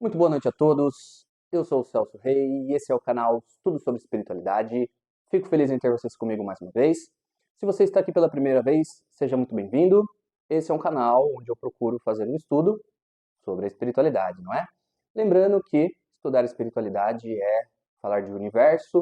Muito boa noite a todos. Eu sou o Celso Rei e esse é o canal Tudo sobre Espiritualidade. Fico feliz em ter vocês comigo mais uma vez. Se você está aqui pela primeira vez, seja muito bem-vindo. Esse é um canal onde eu procuro fazer um estudo sobre a espiritualidade, não é? Lembrando que estudar espiritualidade é falar de universo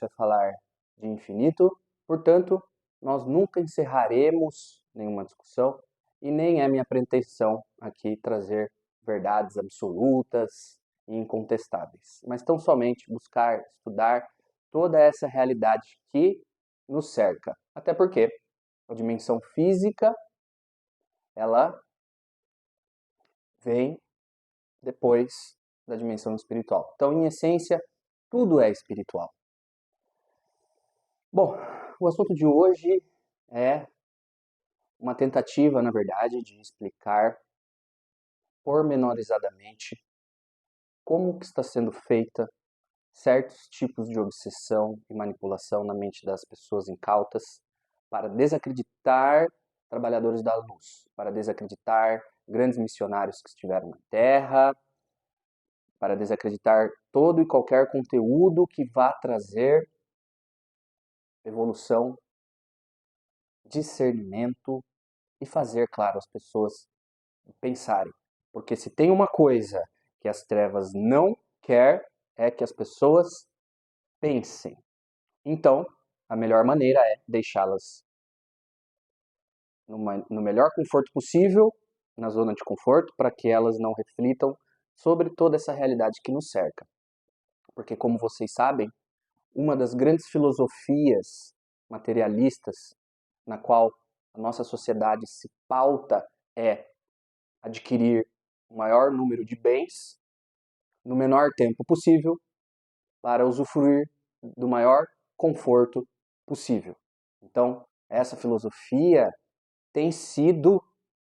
é falar de infinito, portanto, nós nunca encerraremos nenhuma discussão e nem é minha pretensão aqui trazer verdades absolutas e incontestáveis, mas tão somente buscar estudar toda essa realidade que nos cerca. Até porque a dimensão física, ela vem depois da dimensão espiritual. Então, em essência, tudo é espiritual. Bom, o assunto de hoje é uma tentativa, na verdade, de explicar pormenorizadamente como que está sendo feita certos tipos de obsessão e manipulação na mente das pessoas incautas para desacreditar trabalhadores da luz, para desacreditar grandes missionários que estiveram na Terra, para desacreditar todo e qualquer conteúdo que vá trazer evolução, discernimento e fazer, claro, as pessoas pensarem. Porque se tem uma coisa que as trevas não quer, é que as pessoas pensem. Então, a melhor maneira é deixá-las no melhor conforto possível, na zona de conforto, para que elas não reflitam sobre toda essa realidade que nos cerca. Porque, como vocês sabem, uma das grandes filosofias materialistas na qual a nossa sociedade se pauta é adquirir o maior número de bens no menor tempo possível para usufruir do maior conforto possível. Então, essa filosofia tem sido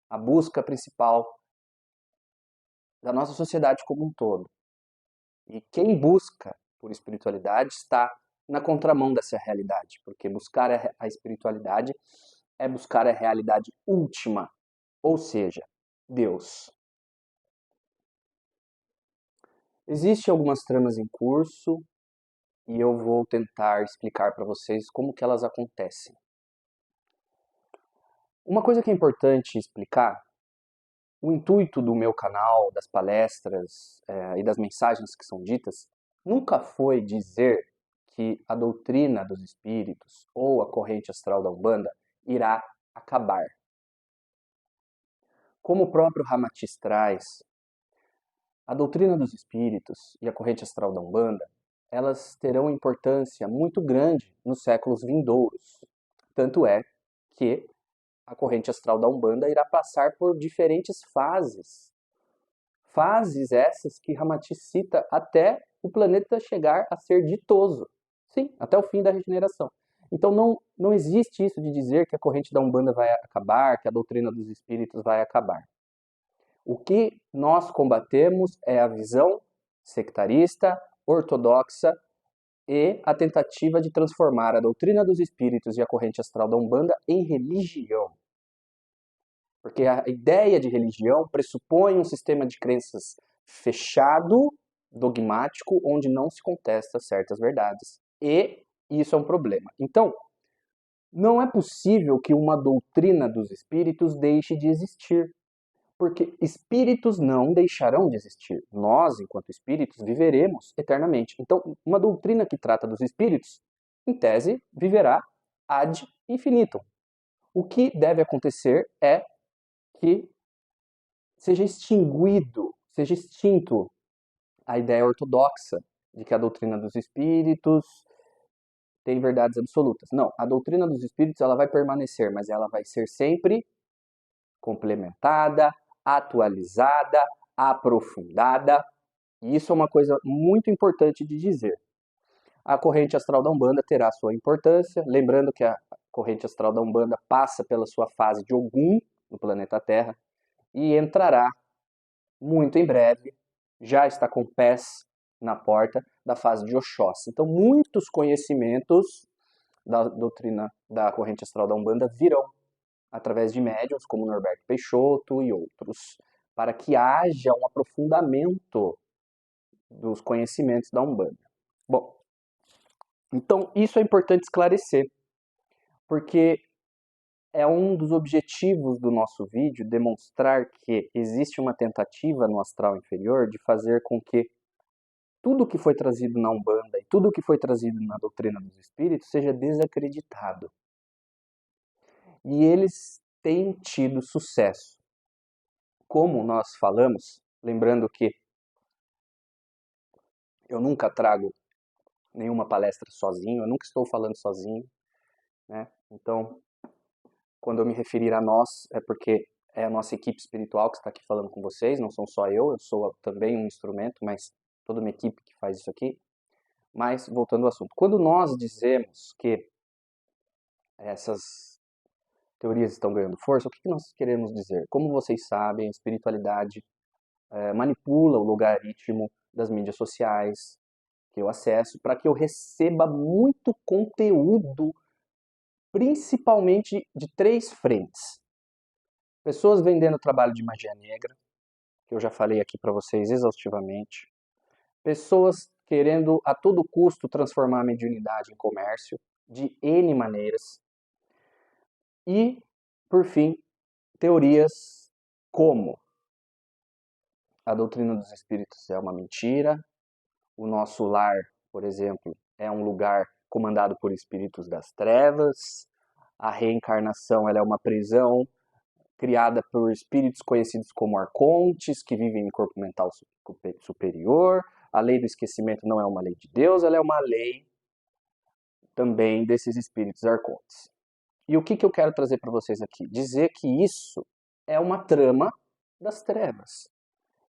a busca principal da nossa sociedade como um todo. E quem busca por espiritualidade está na contramão dessa realidade, porque buscar a espiritualidade é buscar a realidade última, ou seja, Deus. Existem algumas tramas em curso e eu vou tentar explicar para vocês como que elas acontecem. Uma coisa que é importante explicar, o intuito do meu canal, das palestras e das mensagens que são ditas, nunca foi dizer que a doutrina dos espíritos ou a corrente astral da Umbanda irá acabar. Como o próprio Ramatiz traz, a doutrina dos espíritos e a corrente astral da Umbanda, elas terão importância muito grande nos séculos vindouros. Tanto é que a corrente astral da Umbanda irá passar por diferentes fases. Fases essas que Ramatiz cita até o planeta chegar a ser ditoso. Sim, até o fim da regeneração. Então não existe isso de dizer que a corrente da Umbanda vai acabar, que a doutrina dos espíritos vai acabar. O que nós combatemos é a visão sectarista, ortodoxa e a tentativa de transformar a doutrina dos espíritos e a corrente astral da Umbanda em religião. Porque a ideia de religião pressupõe um sistema de crenças fechado, dogmático, onde não se contesta certas verdades. E isso é um problema. Então, não é possível que uma doutrina dos espíritos deixe de existir. Porque espíritos não deixarão de existir. Nós, enquanto espíritos, viveremos eternamente. Então, uma doutrina que trata dos espíritos, em tese, viverá ad infinitum. O que deve acontecer é que seja extinguido, seja extinto a ideia ortodoxa de que a doutrina dos espíritos tem verdades absolutas. Não, a doutrina dos espíritos ela vai permanecer, mas ela vai ser sempre complementada, atualizada, aprofundada. E isso é uma coisa muito importante de dizer. A corrente astral da Umbanda terá sua importância, lembrando que a corrente astral da Umbanda passa pela sua fase de Ogum no planeta Terra e entrará muito em breve, já está com pés na porta da fase de Oxóssi. Então, muitos conhecimentos da doutrina da corrente astral da Umbanda virão através de médiuns como Norberto Peixoto e outros. para que haja um aprofundamento dos conhecimentos da Umbanda. Bom, então isso é importante esclarecer, porque é um dos objetivos do nosso vídeo demonstrar que existe uma tentativa no astral inferior de fazer com que tudo que foi trazido na Umbanda e tudo que foi trazido na doutrina dos espíritos seja desacreditado. E eles têm tido sucesso. Como nós falamos, lembrando que eu nunca trago nenhuma palestra sozinho, eu nunca estou falando sozinho, né? Então, quando eu me referir a nós, é porque é a nossa equipe espiritual que está aqui falando com vocês, não sou só eu sou também um instrumento, mas toda uma equipe que faz isso aqui. Mas, voltando ao assunto, quando nós dizemos que essas teorias estão ganhando força, o que nós queremos dizer? Como vocês sabem, a espiritualidade manipula o logaritmo das mídias sociais que eu acesso para que eu receba muito conteúdo, principalmente de 3 frentes. Pessoas vendendo trabalho de magia negra, que eu já falei aqui para vocês exaustivamente. Pessoas querendo a todo custo transformar a mediunidade em comércio, de N maneiras. E, por fim, teorias como a doutrina dos espíritos é uma mentira, o nosso lar, por exemplo, é um lugar comandado por espíritos das trevas, a reencarnação ela é uma prisão criada por espíritos conhecidos como arcontes, que vivem em corpo mental superior. A lei do esquecimento não é uma lei de Deus, ela é uma lei também desses espíritos arcontes. E o que eu quero trazer para vocês aqui? Dizer que isso é uma trama das trevas.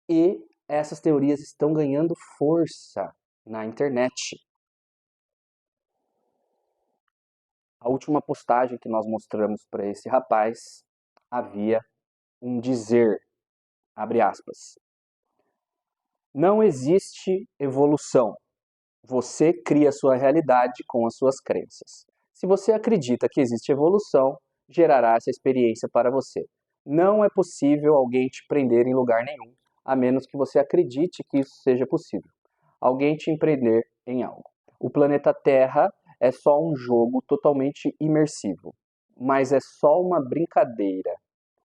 E essas teorias estão ganhando força na internet. A última postagem que nós mostramos para esse rapaz havia um dizer, abre aspas, não existe evolução. Você cria a sua realidade com as suas crenças. Se você acredita que existe evolução, gerará essa experiência para você. Não é possível alguém te prender em lugar nenhum, a menos que você acredite que isso seja possível. Alguém te empreender em algo. O planeta Terra é só um jogo totalmente imersivo, mas é só uma brincadeira.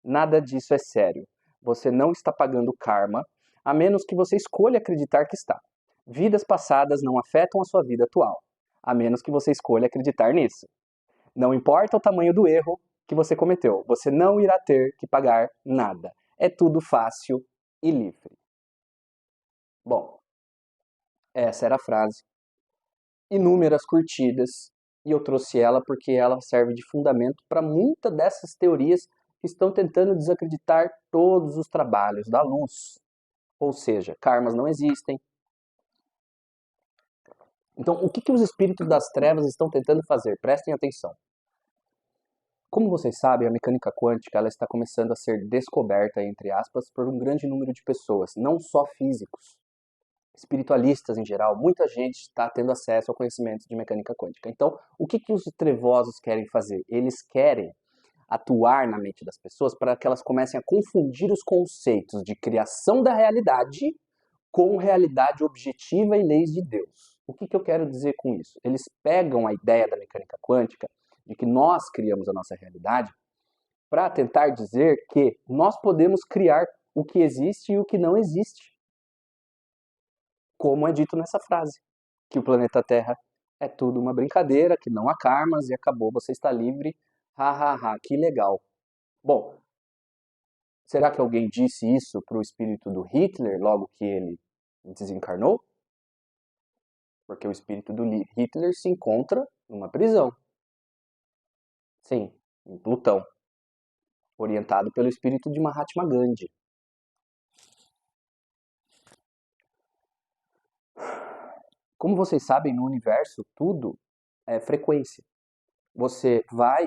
Nada disso é sério. Você não está pagando karma, a menos que você escolha acreditar que está. Vidas passadas não afetam a sua vida atual, a menos que você escolha acreditar nisso. Não importa o tamanho do erro que você cometeu, você não irá ter que pagar nada. É tudo fácil e livre. Bom, essa era a frase. Inúmeras curtidas, e eu trouxe ela porque ela serve de fundamento para muitas dessas teorias que estão tentando desacreditar todos os trabalhos da luz. Ou seja, karmas não existem. Então, o que os espíritos das trevas estão tentando fazer? Prestem atenção. Como vocês sabem, a mecânica quântica ela está começando a ser descoberta, entre aspas, por um grande número de pessoas, não só físicos, espiritualistas em geral. Muita gente está tendo acesso ao conhecimento de mecânica quântica. Então, o que os trevosos querem fazer? Eles querem atuar na mente das pessoas para que elas comecem a confundir os conceitos de criação da realidade com realidade objetiva e leis de Deus. O que eu quero dizer com isso? Eles pegam a ideia da mecânica quântica, de que nós criamos a nossa realidade, para tentar dizer que nós podemos criar o que existe e o que não existe. Como é dito nessa frase, que o planeta Terra é tudo uma brincadeira, que não há karmas e acabou, você está livre, ha ha ha, que legal. Bom, será que alguém disse isso para o espírito do Hitler logo que ele desencarnou? Porque o espírito do Hitler se encontra numa prisão. Sim, em Plutão, orientado pelo espírito de Mahatma Gandhi. Como vocês sabem, no universo tudo é frequência. Você vai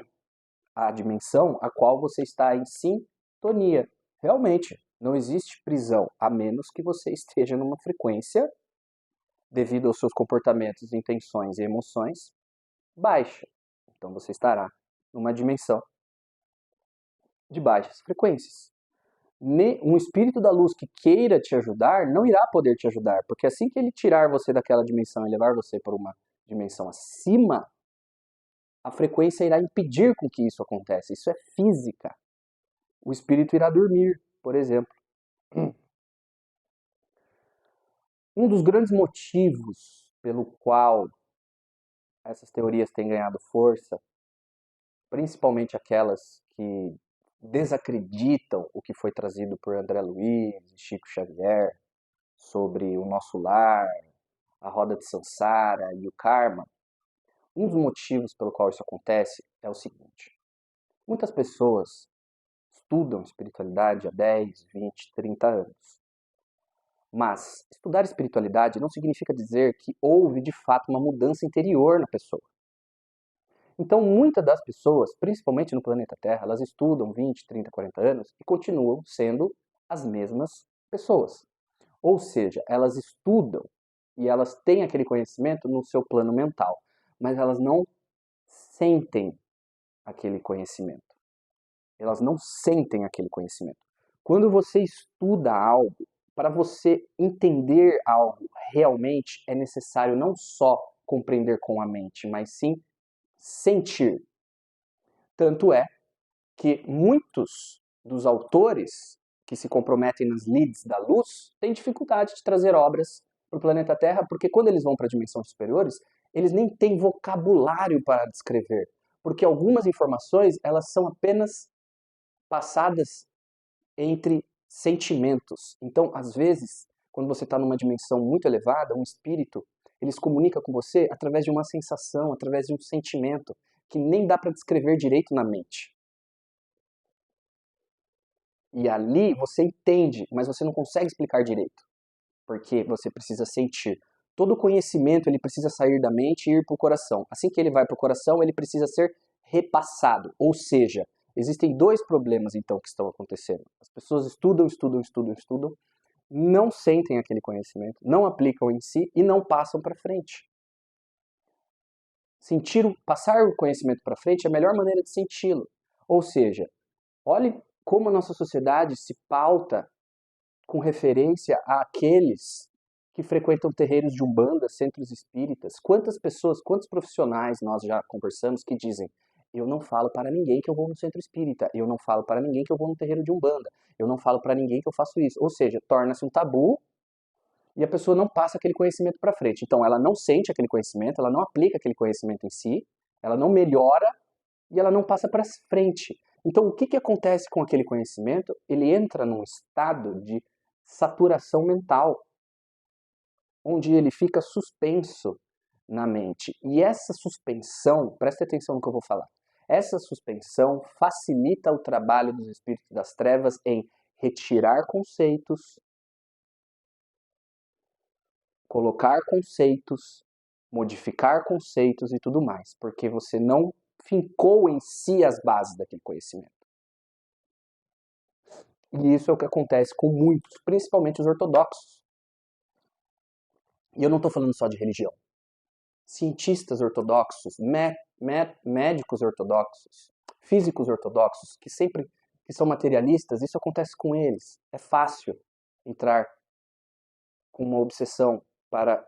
à dimensão a qual você está em sintonia. Realmente, não existe prisão, a menos que você esteja numa frequência, devido aos seus comportamentos, intenções e emoções, baixa. Então você estará numa dimensão de baixas frequências. Um espírito da luz que queira te ajudar não irá poder te ajudar, porque assim que ele tirar você daquela dimensão e levar você para uma dimensão acima, a frequência irá impedir com que isso aconteça. Isso é física. O espírito irá dormir, por exemplo. Um dos grandes motivos pelo qual essas teorias têm ganhado força, principalmente aquelas que desacreditam o que foi trazido por André Luiz e Chico Xavier sobre o nosso lar, a roda de Sansara e o karma. Um dos motivos pelo qual isso acontece é o seguinte: muitas pessoas estudam espiritualidade há 10, 20, 30 anos. Mas estudar espiritualidade não significa dizer que houve de fato uma mudança interior na pessoa. Então, muitas das pessoas, principalmente no planeta Terra, elas estudam 20, 30, 40 anos e continuam sendo as mesmas pessoas. Ou seja, elas estudam e elas têm aquele conhecimento no seu plano mental, mas elas não sentem aquele conhecimento. Elas não sentem aquele conhecimento. Quando você estuda algo, para você entender algo realmente, é necessário não só compreender com a mente, mas sim sentir. Tanto é que muitos dos autores que se comprometem nas lides da luz têm dificuldade de trazer obras para o planeta Terra, porque quando eles vão para dimensões superiores, eles nem têm vocabulário para descrever, porque algumas informações elas são apenas passadas entre sentimentos. Então, às vezes, quando você está numa dimensão muito elevada, um espírito, ele se comunica com você através de uma sensação, através de um sentimento, que nem dá para descrever direito na mente. E ali você entende, mas você não consegue explicar direito, porque você precisa sentir. Todo conhecimento ele precisa sair da mente e ir para o coração. Assim que ele vai para o coração, ele precisa ser repassado. Ou seja, existem dois problemas então que estão acontecendo. As pessoas estudam, estudam, estudam, estudam, não sentem aquele conhecimento, não aplicam em si e não passam para frente. Passar o conhecimento para frente é a melhor maneira de senti-lo. Ou seja, olhe como a nossa sociedade se pauta com referência àqueles que frequentam terreiros de umbanda, centros espíritas. Quantas pessoas, quantos profissionais nós já conversamos que dizem: eu não falo para ninguém que eu vou no centro espírita, eu não falo para ninguém que eu vou no terreiro de umbanda, eu não falo para ninguém que eu faço isso. Ou seja, torna-se um tabu e a pessoa não passa aquele conhecimento para frente. Então ela não sente aquele conhecimento, ela não aplica aquele conhecimento em si, ela não melhora e ela não passa para frente. Então o que, que acontece com aquele conhecimento? Ele entra num estado de saturação mental, onde ele fica suspenso na mente. E essa suspensão, preste atenção no que eu vou falar, essa suspensão facilita o trabalho dos espíritos das trevas em retirar conceitos, colocar conceitos, modificar conceitos e tudo mais, porque você não fincou em si as bases daquele conhecimento. E isso é o que acontece com muitos, principalmente os ortodoxos. E eu não estou falando só de religião. Cientistas ortodoxos, médicos ortodoxos, físicos ortodoxos, que são materialistas, isso acontece com eles. É fácil entrar com uma obsessão para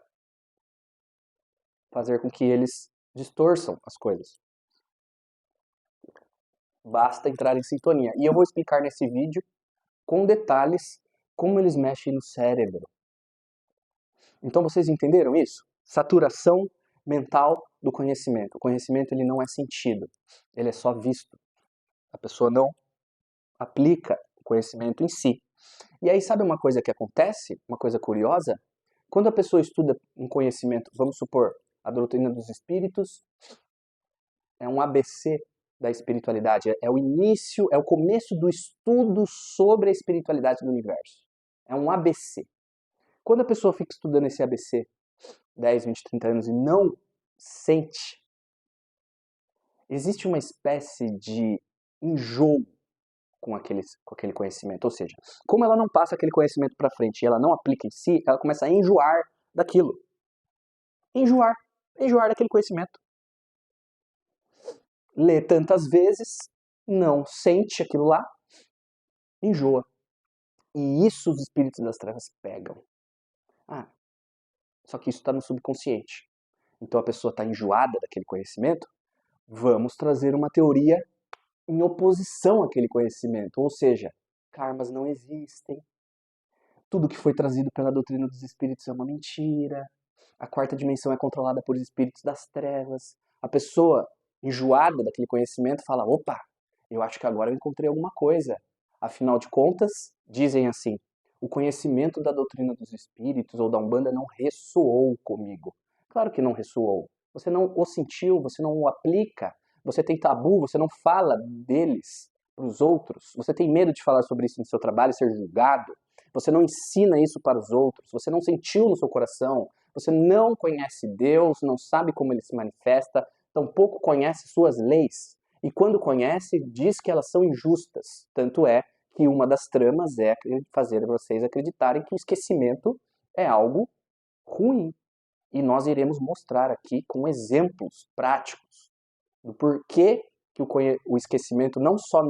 fazer com que eles distorçam as coisas. Basta entrar em sintonia. E eu vou explicar nesse vídeo, com detalhes, como eles mexem no cérebro. Então vocês entenderam isso? Saturação mental do conhecimento. O conhecimento ele não é sentido, ele é só visto. A pessoa não aplica o conhecimento em si. E aí sabe uma coisa que acontece? Uma coisa curiosa? Quando a pessoa estuda um conhecimento, vamos supor, a doutrina dos espíritos é um ABC da espiritualidade, é o início, é o começo do estudo sobre a espiritualidade do universo. É um ABC. Quando a pessoa fica estudando esse ABC 10, 20, 30 anos e não sente, existe uma espécie de enjoo com aquele conhecimento. Ou seja, como ela não passa aquele conhecimento para frente e ela não aplica em si, ela começa a enjoar daquilo. Enjoar. Enjoar daquele conhecimento. Lê tantas vezes, não sente aquilo lá, enjoa. E isso os espíritos das trevas pegam. Só que isso está no subconsciente. Então a pessoa está enjoada daquele conhecimento, vamos trazer uma teoria em oposição àquele conhecimento. Ou seja, karmas não existem, tudo que foi trazido pela doutrina dos espíritos é uma mentira, a quarta dimensão é controlada por espíritos das trevas. A pessoa enjoada daquele conhecimento fala, opa, eu acho que agora eu encontrei alguma coisa. Afinal de contas, dizem assim, o conhecimento da doutrina dos espíritos ou da Umbanda não ressoou comigo. Claro que não ressoou. Você não o sentiu, você não o aplica, você tem tabu, você não fala deles para os outros, você tem medo de falar sobre isso no seu trabalho e ser julgado, você não ensina isso para os outros, você não sentiu no seu coração, você não conhece Deus, não sabe como ele se manifesta, tampouco conhece suas leis. E quando conhece, diz que elas são injustas. Tanto é que uma das tramas é fazer vocês acreditarem que o esquecimento é algo ruim. E nós iremos mostrar aqui com exemplos práticos do porquê que o esquecimento não só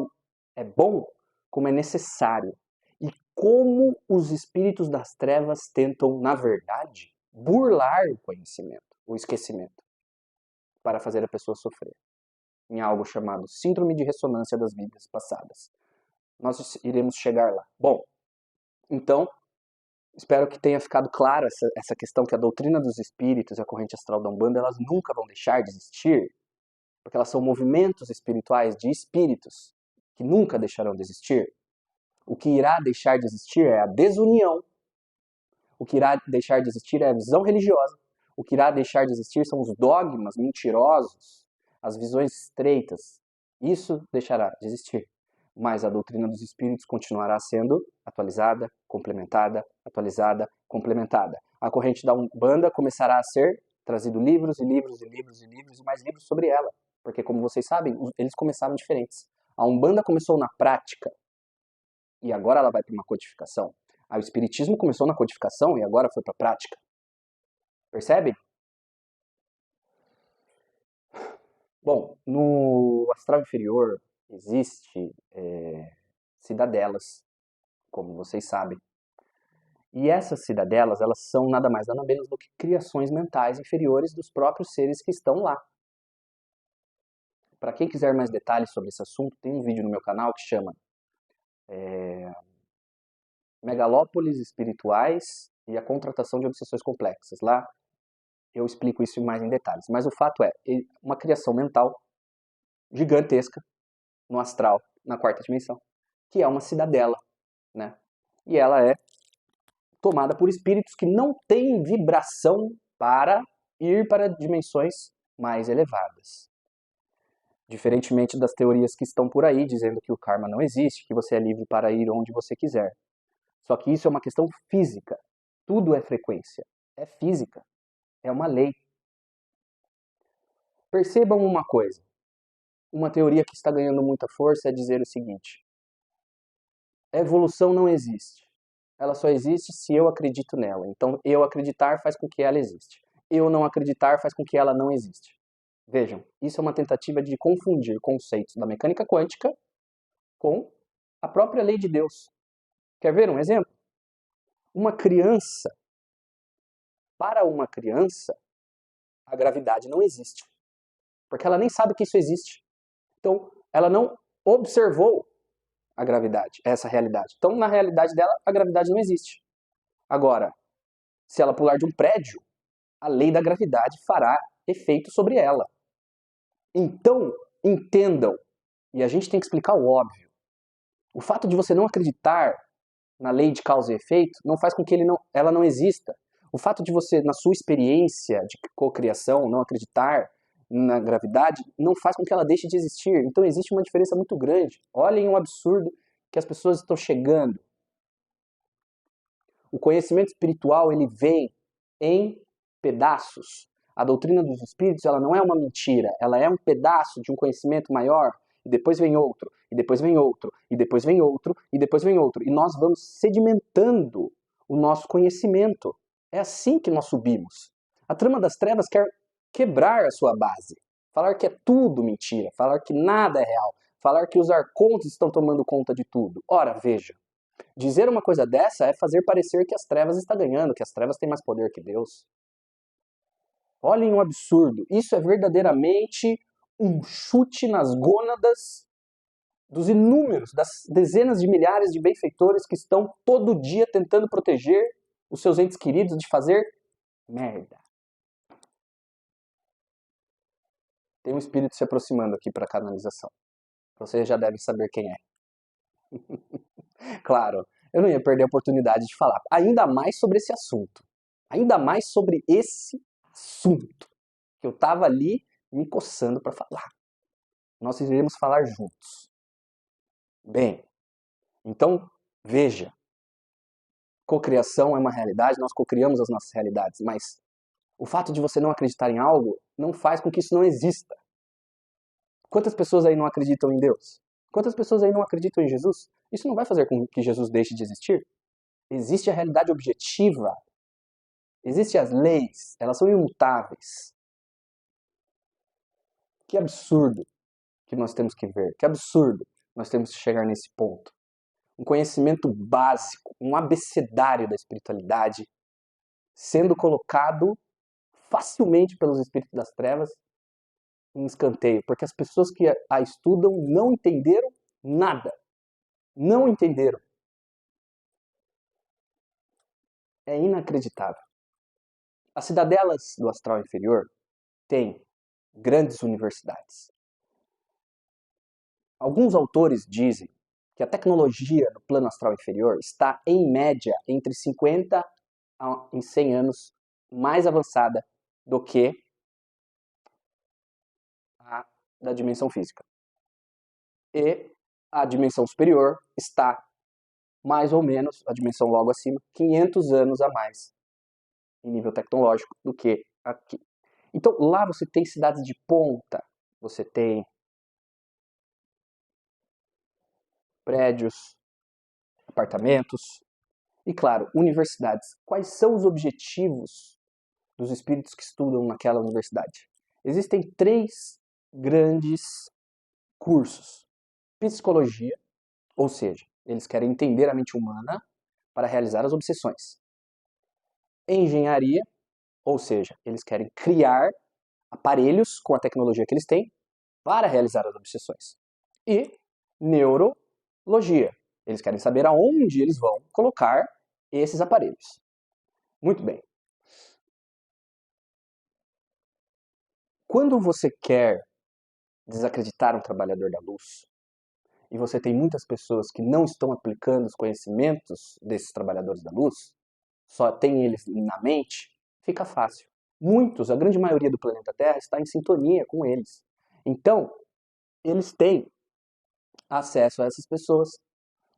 é bom, como é necessário. E como os espíritos das trevas tentam, na verdade, burlar o conhecimento, o esquecimento, para fazer a pessoa sofrer. Em algo chamado síndrome de ressonância das vidas passadas. Nós iremos chegar lá. Bom, então, espero que tenha ficado claro essa questão que a doutrina dos espíritos e a corrente astral da Umbanda, elas nunca vão deixar de existir, porque elas são movimentos espirituais de espíritos que nunca deixarão de existir. O que irá deixar de existir é a desunião. O que irá deixar de existir é a visão religiosa. O que irá deixar de existir são os dogmas mentirosos, as visões estreitas. Isso deixará de existir. Mas a doutrina dos espíritos continuará sendo atualizada, complementada, atualizada, complementada. A corrente da Umbanda começará a ser trazido livros e livros e livros e livros e mais livros sobre ela. Porque, como vocês sabem, eles começaram diferentes. A Umbanda começou na prática e agora ela vai para uma codificação. O Espiritismo começou na codificação e agora foi para a prática. Percebe? Bom, no astral inferior existe cidadelas, como vocês sabem. E essas cidadelas, elas são nada mais nada menos do que criações mentais inferiores dos próprios seres que estão lá. Para quem quiser mais detalhes sobre esse assunto, tem um vídeo no meu canal que chama Megalópolis Espirituais e a Contratação de Obsessões Complexas. Lá eu explico isso mais em detalhes. Mas o fato é, uma criação mental gigantesca no astral, na quarta dimensão, que é uma cidadela, né? E ela é tomada por espíritos que não têm vibração para ir para dimensões mais elevadas. Diferentemente das teorias que estão por aí, dizendo que o karma não existe, que você é livre para ir onde você quiser. Só que isso é uma questão física. Tudo é frequência. É física. É uma lei. Percebam uma coisa. Uma teoria que está ganhando muita força é dizer o seguinte: a evolução não existe. Ela só existe se eu acredito nela. Então, eu acreditar faz com que ela existe. Eu não acreditar faz com que ela não existe. Vejam, isso é uma tentativa de confundir conceitos da mecânica quântica com a própria lei de Deus. Quer ver um exemplo? Uma criança, para uma criança, a gravidade não existe. Porque ela nem sabe que isso existe. Então, ela não observou a gravidade, essa realidade. Então, na realidade dela, a gravidade não existe. Agora, se ela pular de um prédio, a lei da gravidade fará efeito sobre ela. Então, entendam, e a gente tem que explicar o óbvio. O fato de você não acreditar na lei de causa e efeito não faz com que ela não exista. O fato de você, na sua experiência de cocriação, não acreditar na gravidade, não faz com que ela deixe de existir. Então existe uma diferença muito grande. Olhem o absurdo que as pessoas estão chegando. O conhecimento espiritual, ele vem em pedaços. A doutrina dos espíritos, ela não é uma mentira, ela é um pedaço de um conhecimento maior, e depois vem outro, e depois vem outro, e depois vem outro, e depois vem outro. E nós vamos sedimentando o nosso conhecimento. É assim que nós subimos. A trama das trevas quer quebrar a sua base. Falar que é tudo mentira, falar que nada é real, falar que os arcontes estão tomando conta de tudo. Ora, veja, Dizer uma coisa dessa é fazer parecer que as trevas estão ganhando, que as trevas têm mais poder que Deus. Olhem o absurdo. Isso é verdadeiramente um chute nas gônadas dos inúmeros, das dezenas de milhares de benfeitores que estão todo dia tentando proteger os seus entes queridos de fazer merda. Tem um espírito se aproximando aqui para a canalização. Você já deve saber quem é. Claro, eu não ia perder a oportunidade de falar ainda mais sobre esse assunto. Ainda mais sobre esse assunto. Que eu estava ali me coçando para falar. Nós iremos falar juntos. Bem, então veja. Cocriação é uma realidade, nós cocriamos as nossas realidades, mas o fato de você não acreditar em algo não faz com que isso não exista. Quantas pessoas aí não acreditam em Deus? Quantas pessoas aí não acreditam em Jesus? Isso não vai fazer com que Jesus deixe de existir. Existe a realidade objetiva. Existem as leis. Elas são imutáveis. Que absurdo que nós temos que ver. Que absurdo nós temos que chegar nesse ponto. Um conhecimento básico, um abecedário da espiritualidade sendo colocado facilmente pelos espíritos das trevas em escanteio, porque as pessoas que a estudam não entenderam nada. Não entenderam. É inacreditável. As cidadelas do astral inferior têm grandes universidades. Alguns autores dizem que a tecnologia do plano astral inferior está, em média, entre 50 e 100 anos mais avançada do que a da dimensão física. E a dimensão superior está mais ou menos, a dimensão logo acima, 500 anos a mais em nível tecnológico do que aqui. Então lá você tem cidades de ponta, você tem prédios, apartamentos e, claro, universidades. Quais são os objetivos dos espíritos que estudam naquela universidade? Existem 3 grandes cursos. Psicologia, ou seja, eles querem entender a mente humana para realizar as obsessões. Engenharia, ou seja, eles querem criar aparelhos com a tecnologia que eles têm para realizar as obsessões. E neurologia, eles querem saber aonde eles vão colocar esses aparelhos. Muito bem. Quando você quer desacreditar um trabalhador da luz, e você tem muitas pessoas que não estão aplicando os conhecimentos desses trabalhadores da luz, só tem eles na mente, fica fácil. Muitos, a grande maioria do planeta Terra está em sintonia com eles. Então, eles têm acesso a essas pessoas.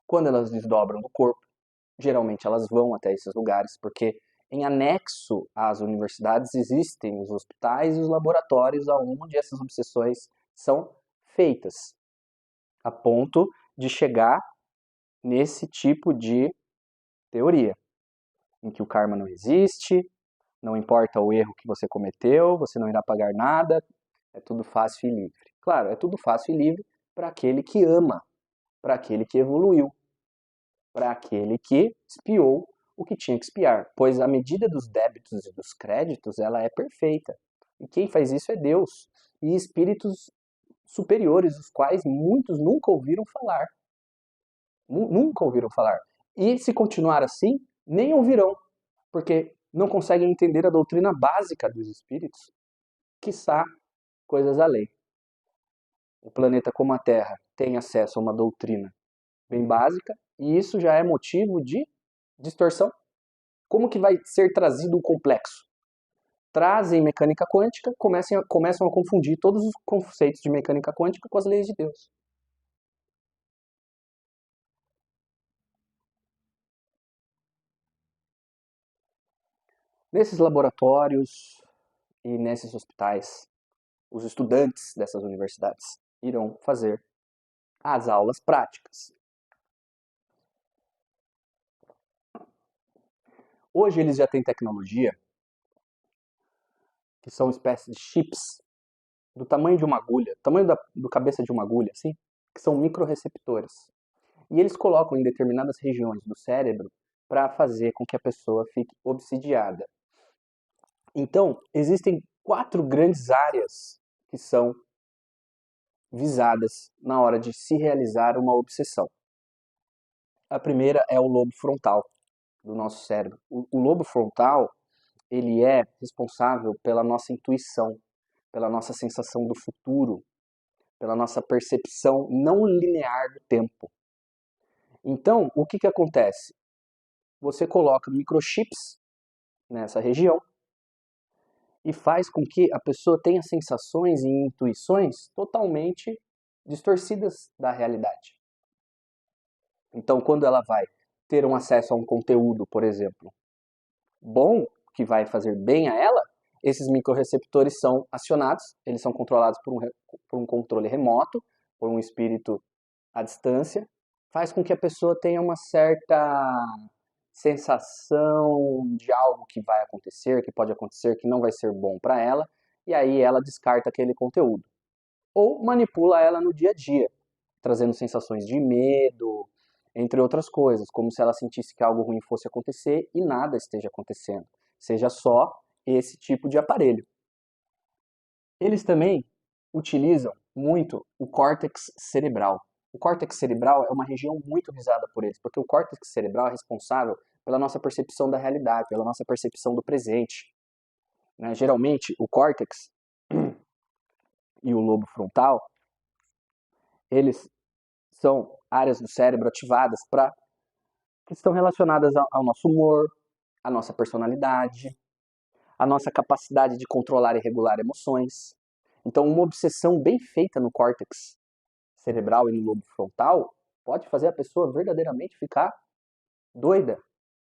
Quando elas desdobram do corpo, geralmente elas vão até esses lugares, porque em anexo às universidades existem os hospitais e os laboratórios onde essas obsessões são feitas, a ponto de chegar nesse tipo de teoria, em que o karma não existe, não importa o erro que você cometeu, você não irá pagar nada, é tudo fácil e livre. Claro, é tudo fácil e livre para aquele que ama, para aquele que evoluiu, para aquele que espiou o que tinha que espiar, pois a medida dos débitos e dos créditos, ela é perfeita. E quem faz isso é Deus e espíritos superiores, os quais muitos nunca ouviram falar. Nunca ouviram falar. E se continuar assim, nem ouvirão, porque não conseguem entender a doutrina básica dos espíritos, quiçá coisas além. O planeta como a Terra tem acesso a uma doutrina bem básica, e isso já é motivo de distorção. Como que vai ser trazido o complexo? Trazem mecânica quântica, começam a confundir todos os conceitos de mecânica quântica com as leis de Deus. Nesses laboratórios e nesses hospitais, os estudantes dessas universidades irão fazer as aulas práticas. Hoje eles já têm tecnologia que são espécies de chips do tamanho de uma agulha, tamanho do cabeça de uma agulha, assim, que são microreceptores. E eles colocam em determinadas regiões do cérebro para fazer com que a pessoa fique obsidiada. Então, existem 4 grandes áreas que são visadas na hora de se realizar uma obsessão. A primeira é o lobo frontal do nosso cérebro. O lobo frontal, ele é responsável pela nossa intuição, pela nossa sensação do futuro, pela nossa percepção não linear do tempo. Então, o que acontece? Você coloca microchips nessa região e faz com que a pessoa tenha sensações e intuições totalmente distorcidas da realidade. Então, quando ela vai ter um acesso a um conteúdo, por exemplo, bom, que vai fazer bem a ela, esses microreceptores são acionados, eles são controlados por um controle remoto, por um espírito à distância, faz com que a pessoa tenha uma certa sensação de algo que vai acontecer, que pode acontecer, que não vai ser bom para ela, e aí ela descarta aquele conteúdo. Ou manipula ela no dia a dia, trazendo sensações de medo, entre outras coisas, como se ela sentisse que algo ruim fosse acontecer e nada esteja acontecendo, seja só esse tipo de aparelho. Eles também utilizam muito o córtex cerebral. O córtex cerebral é uma região muito visada por eles, porque o córtex cerebral é responsável pela nossa percepção da realidade, pela nossa percepção do presente. Né? Geralmente, o córtex e o lobo frontal, eles são áreas do cérebro ativadas que estão relacionadas ao nosso humor, à nossa personalidade, à nossa capacidade de controlar e regular emoções. Então, uma obsessão bem feita no córtex cerebral e no lobo frontal pode fazer a pessoa verdadeiramente ficar doida,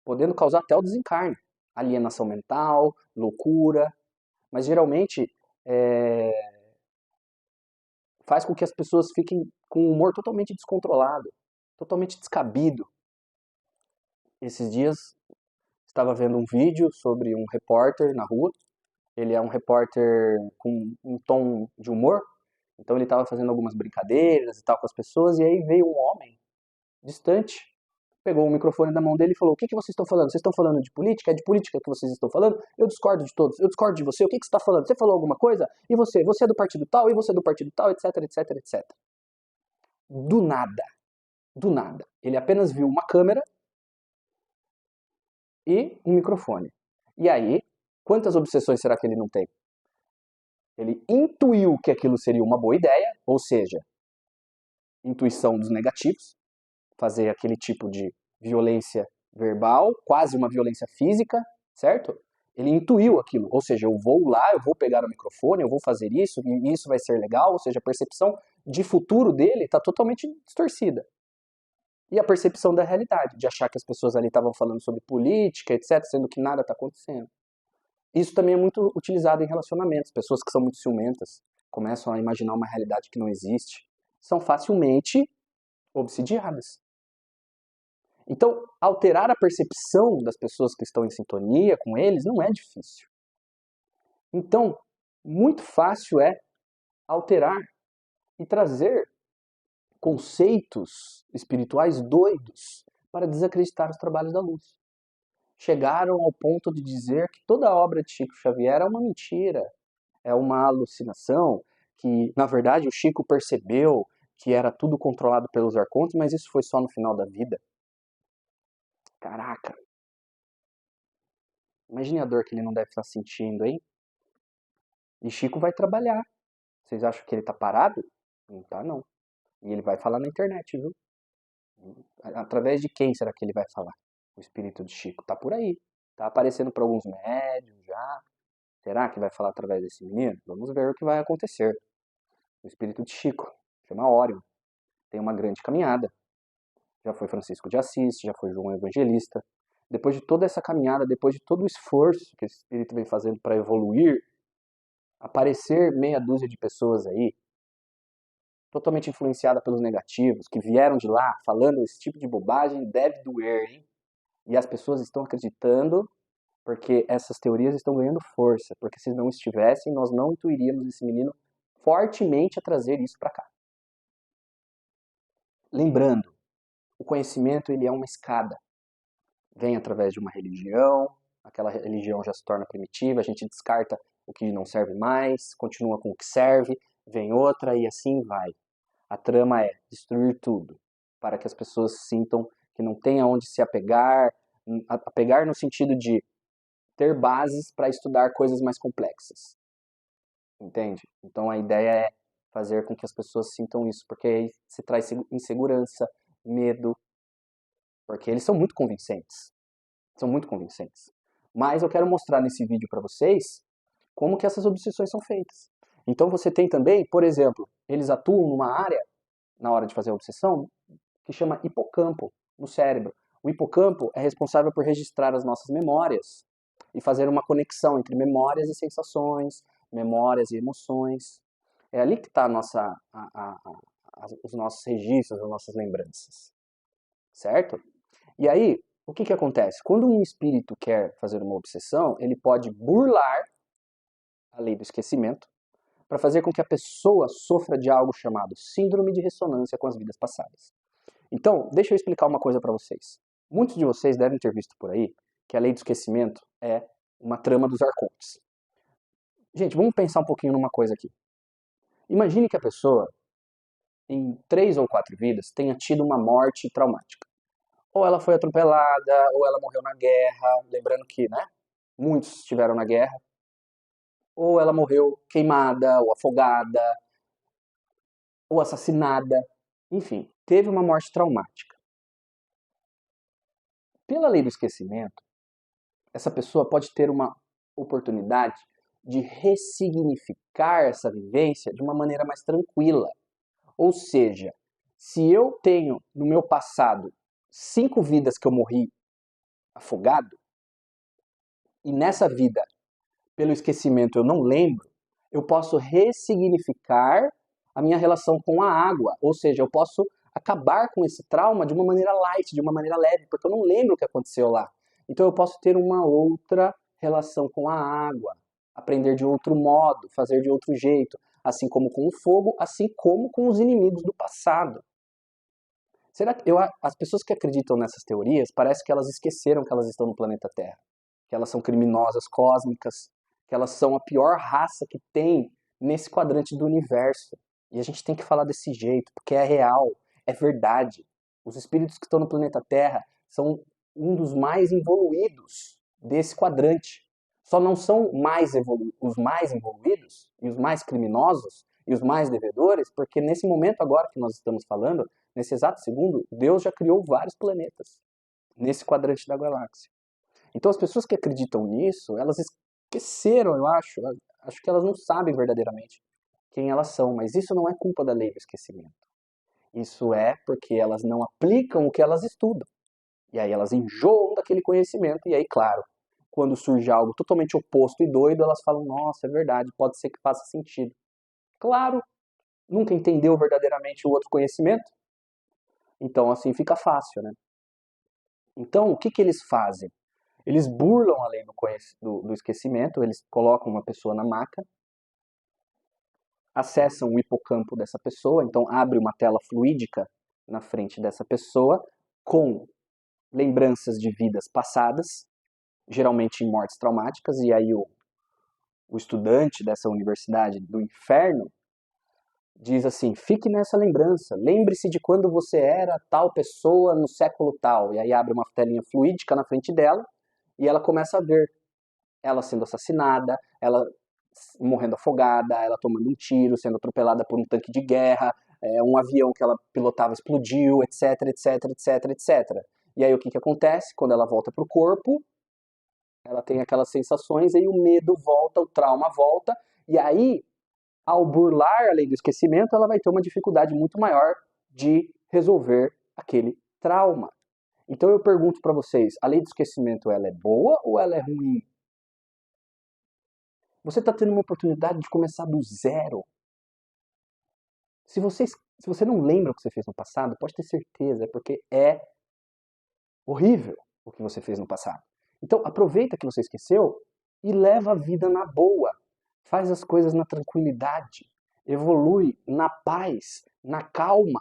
podendo causar até o desencarne, alienação mental, loucura, mas geralmente faz com que as pessoas fiquem com um humor totalmente descontrolado, totalmente descabido. Esses dias estava vendo um vídeo sobre um repórter na rua. Ele é um repórter com um tom de humor, então ele estava fazendo algumas brincadeiras e tal com as pessoas, e aí veio um homem distante, pegou o microfone da mão dele e falou: o que vocês estão falando? Vocês estão falando de política? É de política que vocês estão falando? Eu discordo de todos, eu discordo de você, o que você está falando? Você falou alguma coisa? E você? Você é do partido tal, e você é do partido tal, etc, etc, etc. Do nada, do nada. Ele apenas viu uma câmera e um microfone. E aí, quantas obsessões será que ele não tem? Ele intuiu que aquilo seria uma boa ideia, ou seja, intuição dos negativos, fazer aquele tipo de violência verbal, quase uma violência física, certo? Ele intuiu aquilo, ou seja, eu vou lá, eu vou pegar o microfone, eu vou fazer isso, e isso vai ser legal, ou seja, a percepção de futuro dele está totalmente distorcida. E a percepção da realidade, de achar que as pessoas ali estavam falando sobre política, etc., sendo que nada está acontecendo. Isso também é muito utilizado em relacionamentos. Pessoas que são muito ciumentas começam a imaginar uma realidade que não existe, são facilmente obsidiadas. Então, alterar a percepção das pessoas que estão em sintonia com eles não é difícil. Então, muito fácil é alterar e trazer conceitos espirituais doidos para desacreditar os trabalhos da luz. Chegaram ao ponto de dizer que toda a obra de Chico Xavier é uma mentira, é uma alucinação, que na verdade o Chico percebeu que era tudo controlado pelos arcontes, mas isso foi só no final da vida. Caraca! Imagine a dor que ele não deve estar sentindo, hein? E Chico vai trabalhar. Vocês acham que ele tá parado? Não tá, não. E ele vai falar na internet, viu? Através de quem será que ele vai falar? O espírito de Chico tá por aí. Tá aparecendo para alguns médiums já. Será que vai falar através desse menino? Vamos ver o que vai acontecer. O espírito de Chico, chama Órion, tem uma grande caminhada. Já foi Francisco de Assis, já foi João Evangelista. Depois de toda essa caminhada, depois de todo o esforço que esse espírito vem fazendo para evoluir, aparecer meia dúzia de pessoas aí, totalmente influenciada pelos negativos, que vieram de lá falando esse tipo de bobagem, deve doer, hein? E as pessoas estão acreditando porque essas teorias estão ganhando força, porque se não estivessem, nós não intuiríamos esse menino fortemente a trazer isso para cá. Lembrando, o conhecimento ele é uma escada. Vem através de uma religião, aquela religião já se torna primitiva, a gente descarta o que não serve mais, continua com o que serve, vem outra e assim vai. A trama é destruir tudo, para que as pessoas sintam que não tem aonde se apegar, apegar no sentido de ter bases para estudar coisas mais complexas. Entende? Então a ideia é fazer com que as pessoas sintam isso, porque aí se traz insegurança, medo, porque eles são muito convincentes. São muito convincentes. Mas eu quero mostrar nesse vídeo para vocês como que essas obsessões são feitas. Então você tem também, por exemplo, eles atuam numa área, na hora de fazer a obsessão, que chama hipocampo, no cérebro. O hipocampo é responsável por registrar as nossas memórias e fazer uma conexão entre memórias e sensações, memórias e emoções. É ali que está os nossos registros, as nossas lembranças. Certo? E aí, o que acontece? Quando um espírito quer fazer uma obsessão, ele pode burlar a lei do esquecimento para fazer com que a pessoa sofra de algo chamado síndrome de ressonância com as vidas passadas. Então, deixa eu explicar uma coisa para vocês. Muitos de vocês devem ter visto por aí que a lei do esquecimento é uma trama dos arcontes. Gente, vamos pensar um pouquinho numa coisa aqui. Imagine que a pessoa, em 3 ou 4 vidas, tenha tido uma morte traumática. Ou ela foi atropelada, ou ela morreu na guerra, lembrando que, né, muitos estiveram na guerra. Ou ela morreu queimada, ou afogada, ou assassinada. Enfim, teve uma morte traumática. Pela lei do esquecimento, essa pessoa pode ter uma oportunidade de ressignificar essa vivência de uma maneira mais tranquila. Ou seja, se eu tenho no meu passado 5 vidas que eu morri afogado, e nessa vida, pelo esquecimento, eu não lembro, eu posso ressignificar a minha relação com a água. Ou seja, eu posso acabar com esse trauma de uma maneira light, de uma maneira leve, porque eu não lembro o que aconteceu lá. Então eu posso ter uma outra relação com a água, aprender de outro modo, fazer de outro jeito, assim como com o fogo, assim como com os inimigos do passado. Será que as pessoas que acreditam nessas teorias, parece que elas esqueceram que elas estão no planeta Terra, que elas são criminosas cósmicas, que elas são a pior raça que tem nesse quadrante do universo. E a gente tem que falar desse jeito, porque é real, é verdade. Os espíritos que estão no planeta Terra são um dos mais evoluídos desse quadrante. Só não são os mais evoluídos e os mais criminosos e os mais devedores, porque nesse momento agora que nós estamos falando, nesse exato segundo, Deus já criou vários planetas nesse quadrante da galáxia. Então as pessoas que acreditam nisso, elas esqueceram, eu acho que elas não sabem verdadeiramente quem elas são, mas isso não é culpa da lei do esquecimento. Isso é porque elas não aplicam o que elas estudam. E aí elas enjoam daquele conhecimento, e aí, claro, quando surge algo totalmente oposto e doido, elas falam, nossa, é verdade, pode ser que faça sentido. Claro, nunca entendeu verdadeiramente o outro conhecimento, então assim fica fácil, né? Então, o que eles fazem? Eles burlam a lei do esquecimento, eles colocam uma pessoa na maca, acessam o hipocampo dessa pessoa, então abre uma tela fluídica na frente dessa pessoa com lembranças de vidas passadas, geralmente em mortes traumáticas, e aí o estudante dessa universidade do inferno diz assim, fique nessa lembrança, lembre-se de quando você era tal pessoa no século tal, e aí abre uma telinha fluídica na frente dela, e ela começa a ver ela sendo assassinada, ela morrendo afogada, ela tomando um tiro, sendo atropelada por um tanque de guerra, um avião que ela pilotava explodiu, etc, etc, etc, etc. E aí o que acontece? Quando ela volta para o corpo, ela tem aquelas sensações, aí o medo volta, o trauma volta, e aí, ao burlar a lei do esquecimento, ela vai ter uma dificuldade muito maior de resolver aquele trauma. Então eu pergunto para vocês, a lei do esquecimento ela é boa ou ela é ruim? Você está tendo uma oportunidade de começar do zero. Se você não lembra o que você fez no passado, pode ter certeza, porque é horrível o que você fez no passado. Então aproveita que você esqueceu e leva a vida na boa. Faz as coisas na tranquilidade. Evolui na paz, na calma.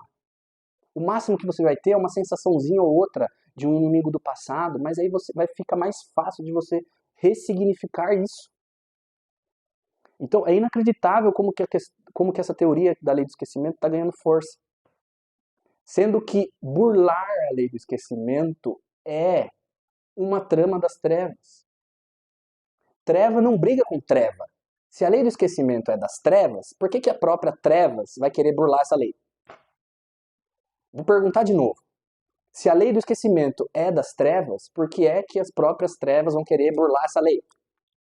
O máximo que você vai ter é uma sensaçãozinha ou outra de um inimigo do passado, mas aí você vai ficar mais fácil de você ressignificar isso. Então é inacreditável como que essa teoria da lei do esquecimento está ganhando força. Sendo que burlar a lei do esquecimento é uma trama das trevas. Treva não briga com treva. Se a lei do esquecimento é das trevas, por que a própria trevas vai querer burlar essa lei? Vou perguntar de novo. Se a lei do esquecimento é das trevas, por que é que as próprias trevas vão querer burlar essa lei?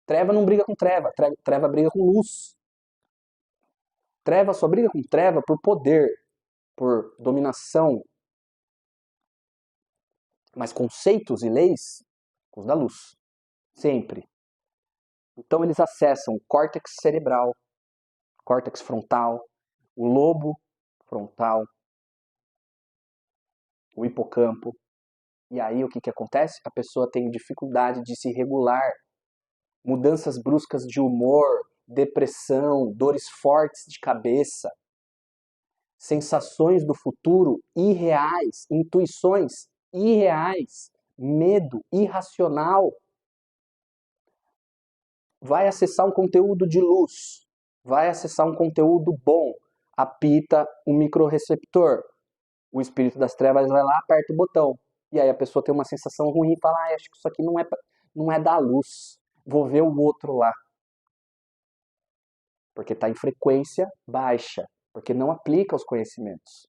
Treva não briga com treva, treva briga com luz. Treva só briga com treva por poder, por dominação. Mas conceitos e leis, os da luz. Sempre. Então eles acessam o córtex cerebral, córtex frontal, o lobo frontal, o hipocampo. E aí o que acontece? A pessoa tem dificuldade de se regular, mudanças bruscas de humor, depressão, dores fortes de cabeça, sensações do futuro irreais, intuições irreais, medo irracional. Vai acessar um conteúdo de luz, vai acessar um conteúdo bom, apita o microreceptor. O espírito das trevas vai lá, aperta o botão. E aí a pessoa tem uma sensação ruim e fala, acho que isso aqui não é da luz. Vou ver o outro lá. Porque está em frequência baixa. Porque não aplica os conhecimentos.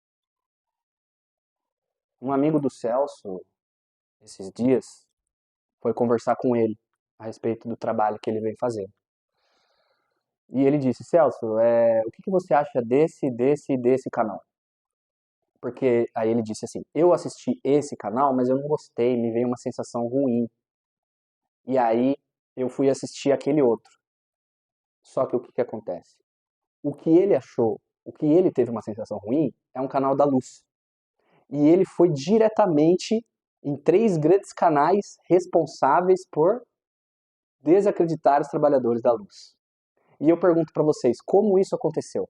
Um amigo do Celso, esses dias, foi conversar com ele a respeito do trabalho que ele vem fazendo. E ele disse, Celso, o que você acha desse canal? Porque aí ele disse assim, eu assisti esse canal, mas eu não gostei, me veio uma sensação ruim. E aí eu fui assistir aquele outro. Só que o que acontece? O que ele achou, o que ele teve uma sensação ruim, é um canal da luz. E ele foi diretamente em 3 grandes canais responsáveis por desacreditar os trabalhadores da luz. E eu pergunto para vocês, como isso aconteceu?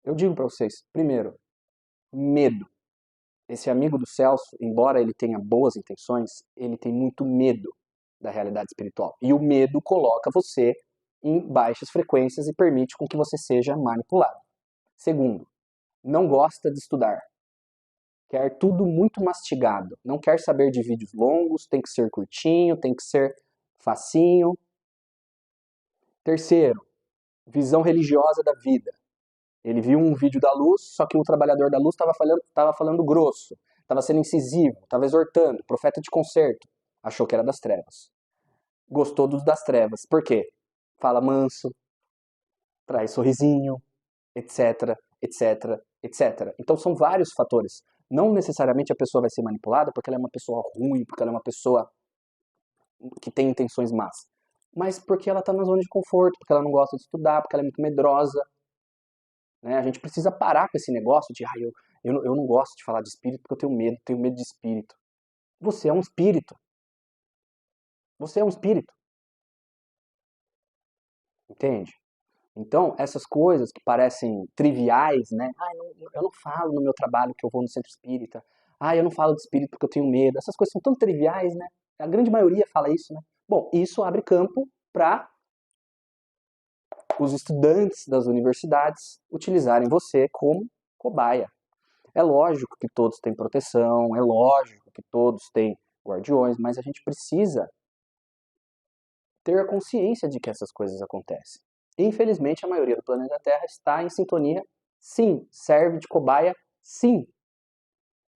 Eu digo para vocês, primeiro, medo. Esse amigo do Celso, embora ele tenha boas intenções, ele tem muito medo da realidade espiritual. E o medo coloca você em baixas frequências e permite com que você seja manipulado. Segundo, não gosta de estudar. Quer tudo muito mastigado. Não quer saber de vídeos longos, tem que ser curtinho, tem que ser facinho. Terceiro, visão religiosa da vida. Ele viu um vídeo da luz, só que o trabalhador da luz estava falando grosso, estava sendo incisivo, estava exortando, profeta de conserto. Achou que era das trevas. Gostou dos das trevas. Por quê? Fala manso, traz sorrisinho, etc, etc, etc. Então são vários fatores. Não necessariamente a pessoa vai ser manipulada porque ela é uma pessoa ruim, porque ela é uma pessoa que tem intenções más. Mas porque ela está na zona de conforto, porque ela não gosta de estudar, porque ela é muito medrosa. Né? A gente precisa parar com esse negócio de eu não gosto de falar de espírito porque eu tenho medo de espírito. Você é um espírito. Você é um espírito. Entende? Então, essas coisas que parecem triviais, né? Eu não falo no meu trabalho que eu vou no centro espírita. Eu não falo de espírito porque eu tenho medo. Essas coisas são tão triviais, né? A grande maioria fala isso, né? Bom, isso abre campo para os estudantes das universidades utilizarem você como cobaia. É lógico que todos têm proteção, é lógico que todos têm guardiões, mas a gente precisa ter a consciência de que essas coisas acontecem. Infelizmente, a maioria do planeta Terra está em sintonia, sim. Serve de cobaia, sim.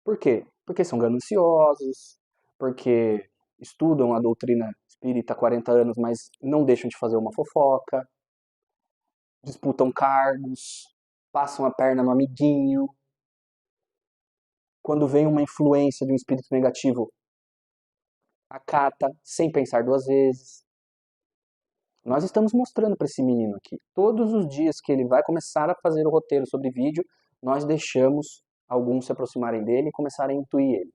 Por quê? Porque são gananciosos, porque estudam a doutrina espírita há 40 anos, mas não deixam de fazer uma fofoca, disputam cargos, passam a perna no amiguinho. Quando vem uma influência de um espírito negativo, acata sem pensar 2 vezes. Nós estamos mostrando para esse menino aqui, todos os dias que ele vai começar a fazer o roteiro sobre vídeo, nós deixamos alguns se aproximarem dele e começarem a intuir ele.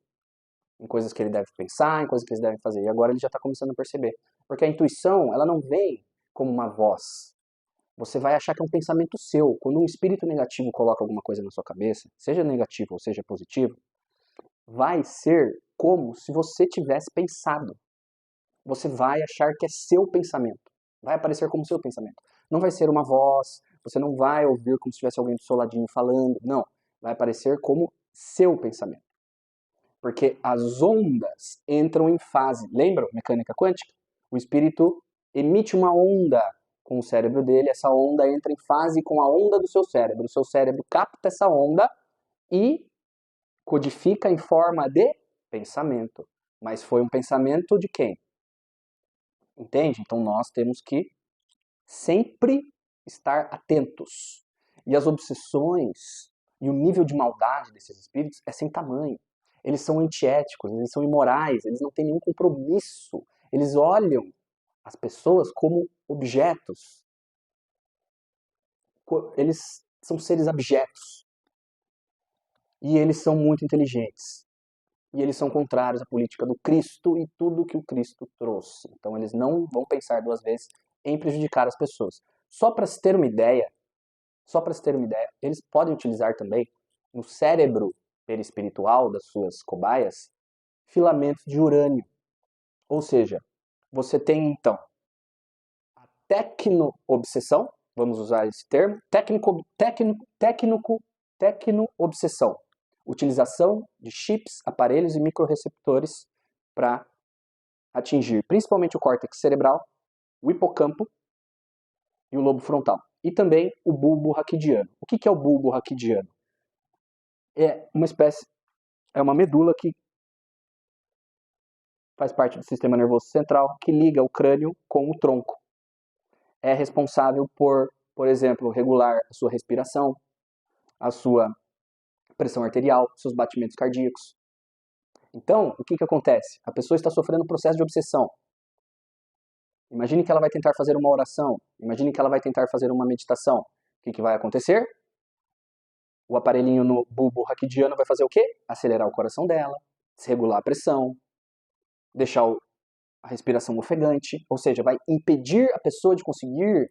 Em coisas que ele deve pensar, em coisas que ele deve fazer. E agora ele já está começando a perceber. Porque a intuição, ela não vem como uma voz. Você vai achar que é um pensamento seu. Quando um espírito negativo coloca alguma coisa na sua cabeça, seja negativo ou seja positivo, vai ser como se você tivesse pensado. Você vai achar que é seu pensamento. Vai aparecer como seu pensamento. Não vai ser uma voz, você não vai ouvir como se tivesse alguém do seu ladinho falando. Não. Vai aparecer como seu pensamento. Porque as ondas entram em fase. Lembra mecânica quântica? O espírito emite uma onda com o cérebro dele, essa onda entra em fase com a onda do seu cérebro. O seu cérebro capta essa onda e codifica em forma de pensamento. Mas foi um pensamento de quem? Entende? Então nós temos que sempre estar atentos. E as obsessões e o nível de maldade desses espíritos é sem tamanho. Eles são antiéticos, eles são imorais, eles não têm nenhum compromisso. Eles olham as pessoas como objetos. Eles são seres abjetos. E eles são muito inteligentes. E eles são contrários à política do Cristo e tudo que o Cristo trouxe. Então eles não vão pensar duas vezes em prejudicar as pessoas. Só para se ter uma ideia, eles podem utilizar também no cérebro perispiritual das suas cobaias filamentos de urânio. Ou seja, você tem então a tecno-obsessão, vamos usar esse termo, tecno-obsessão. Utilização de chips, aparelhos e microreceptores para atingir principalmente o córtex cerebral, o hipocampo e o lobo frontal. E também o bulbo raquidiano. O que é o bulbo raquidiano? É uma espécie, é uma medula que faz parte do sistema nervoso central, que liga o crânio com o tronco. É responsável por exemplo, regular a sua respiração, a sua pressão arterial, seus batimentos cardíacos. Então, o que acontece? A pessoa está sofrendo um processo de obsessão. Imagine que ela vai tentar fazer uma oração, imagine que ela vai tentar fazer uma meditação. O que vai acontecer? O aparelhinho no bulbo raquidiano vai fazer o quê? Acelerar o coração dela, desregular a pressão, deixar a respiração ofegante, ou seja, vai impedir a pessoa de conseguir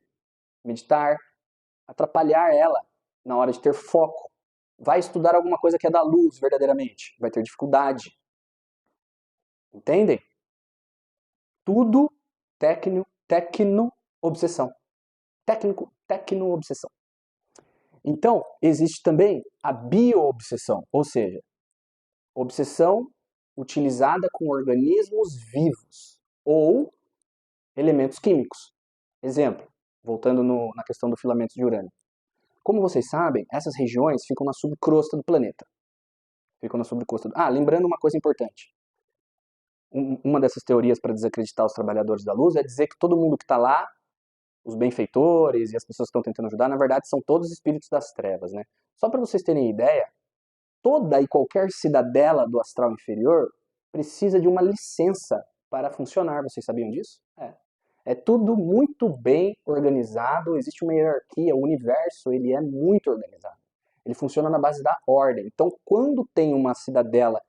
meditar, atrapalhar ela na hora de ter foco. Vai estudar alguma coisa que é da luz verdadeiramente, vai ter dificuldade. Entendem? Tudo tecno-obsessão. Tecno-obsessão. Então, existe também a bio-obsessão, ou seja, obsessão utilizada com organismos vivos ou elementos químicos. Exemplo, voltando na questão do filamento de urânio. Como vocês sabem, essas regiões ficam na subcrosta do planeta. Lembrando uma coisa importante. Uma dessas teorias para desacreditar os trabalhadores da luz é dizer que todo mundo que está lá, os benfeitores e as pessoas que estão tentando ajudar, na verdade são todos espíritos das trevas, né? Só para vocês terem ideia, toda e qualquer cidadela do astral inferior precisa de uma licença para funcionar. Vocês sabiam disso? É tudo muito bem organizado, existe uma hierarquia, o universo ele é muito organizado. Ele funciona na base da ordem. Então, quando tem uma cidadela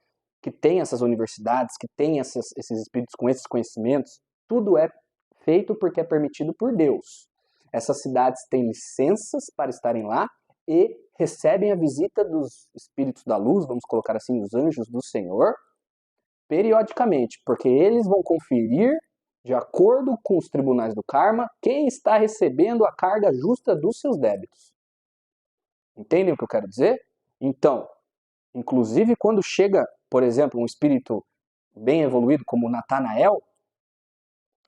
que tem essas universidades, que tem esses espíritos com esses conhecimentos, tudo é feito porque é permitido por Deus. Essas cidades têm licenças para estarem lá e recebem a visita dos espíritos da luz, vamos colocar assim, os anjos do Senhor, periodicamente, porque eles vão conferir, de acordo com os tribunais do karma, quem está recebendo a carga justa dos seus débitos. Entendem o que eu quero dizer? Então, inclusive quando chega, por exemplo, um espírito bem evoluído como Natanael,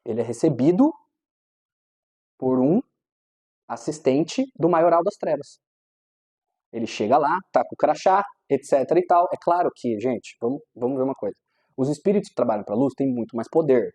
ele é recebido por um assistente do maioral das trevas. Ele chega lá, tá com o crachá, etc e tal. É claro que, gente, vamos ver uma coisa. Os espíritos que trabalham para a luz têm muito mais poder.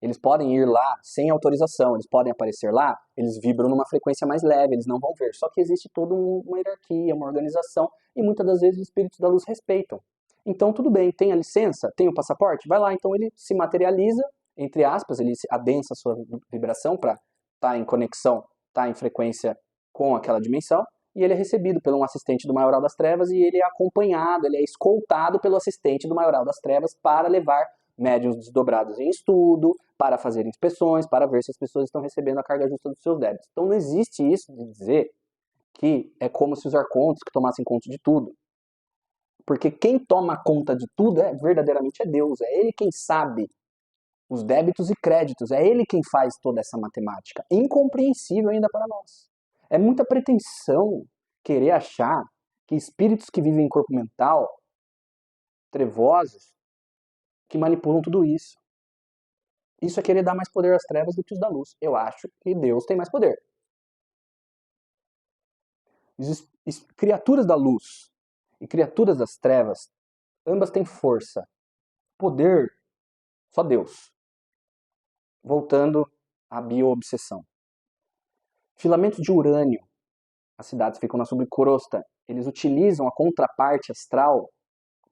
Eles podem ir lá sem autorização, eles podem aparecer lá, eles vibram numa frequência mais leve, eles não vão ver. Só que existe toda uma hierarquia, uma organização, e muitas das vezes os espíritos da luz respeitam. Então, tudo bem, tem a licença, tem o passaporte, vai lá. Então ele se materializa, entre aspas, ele adensa a sua vibração para estar em conexão, estar em frequência com aquela dimensão, e ele é recebido por um assistente do maioral das trevas, e ele é acompanhado, ele é escoltado pelo assistente do maioral das trevas para levar médiuns desdobrados em estudo, para fazer inspeções, para ver se as pessoas estão recebendo a carga justa dos seus débitos. Então não existe isso de dizer que é como se os arcontes que tomassem conta de tudo. Porque quem toma conta de tudo verdadeiramente é Deus, é Ele quem sabe os débitos e créditos, é Ele quem faz toda essa matemática, incompreensível ainda para nós. É muita pretensão querer achar que espíritos que vivem em corpo mental, trevosos, que manipulam tudo isso. Isso é querer dar mais poder às trevas do que os da luz. Eu acho que Deus tem mais poder. Criaturas da luz e criaturas das trevas, ambas têm força. Poder, só Deus. Voltando à bioobsessão. Filamentos de urânio, as cidades ficam na subcrosta, eles utilizam a contraparte astral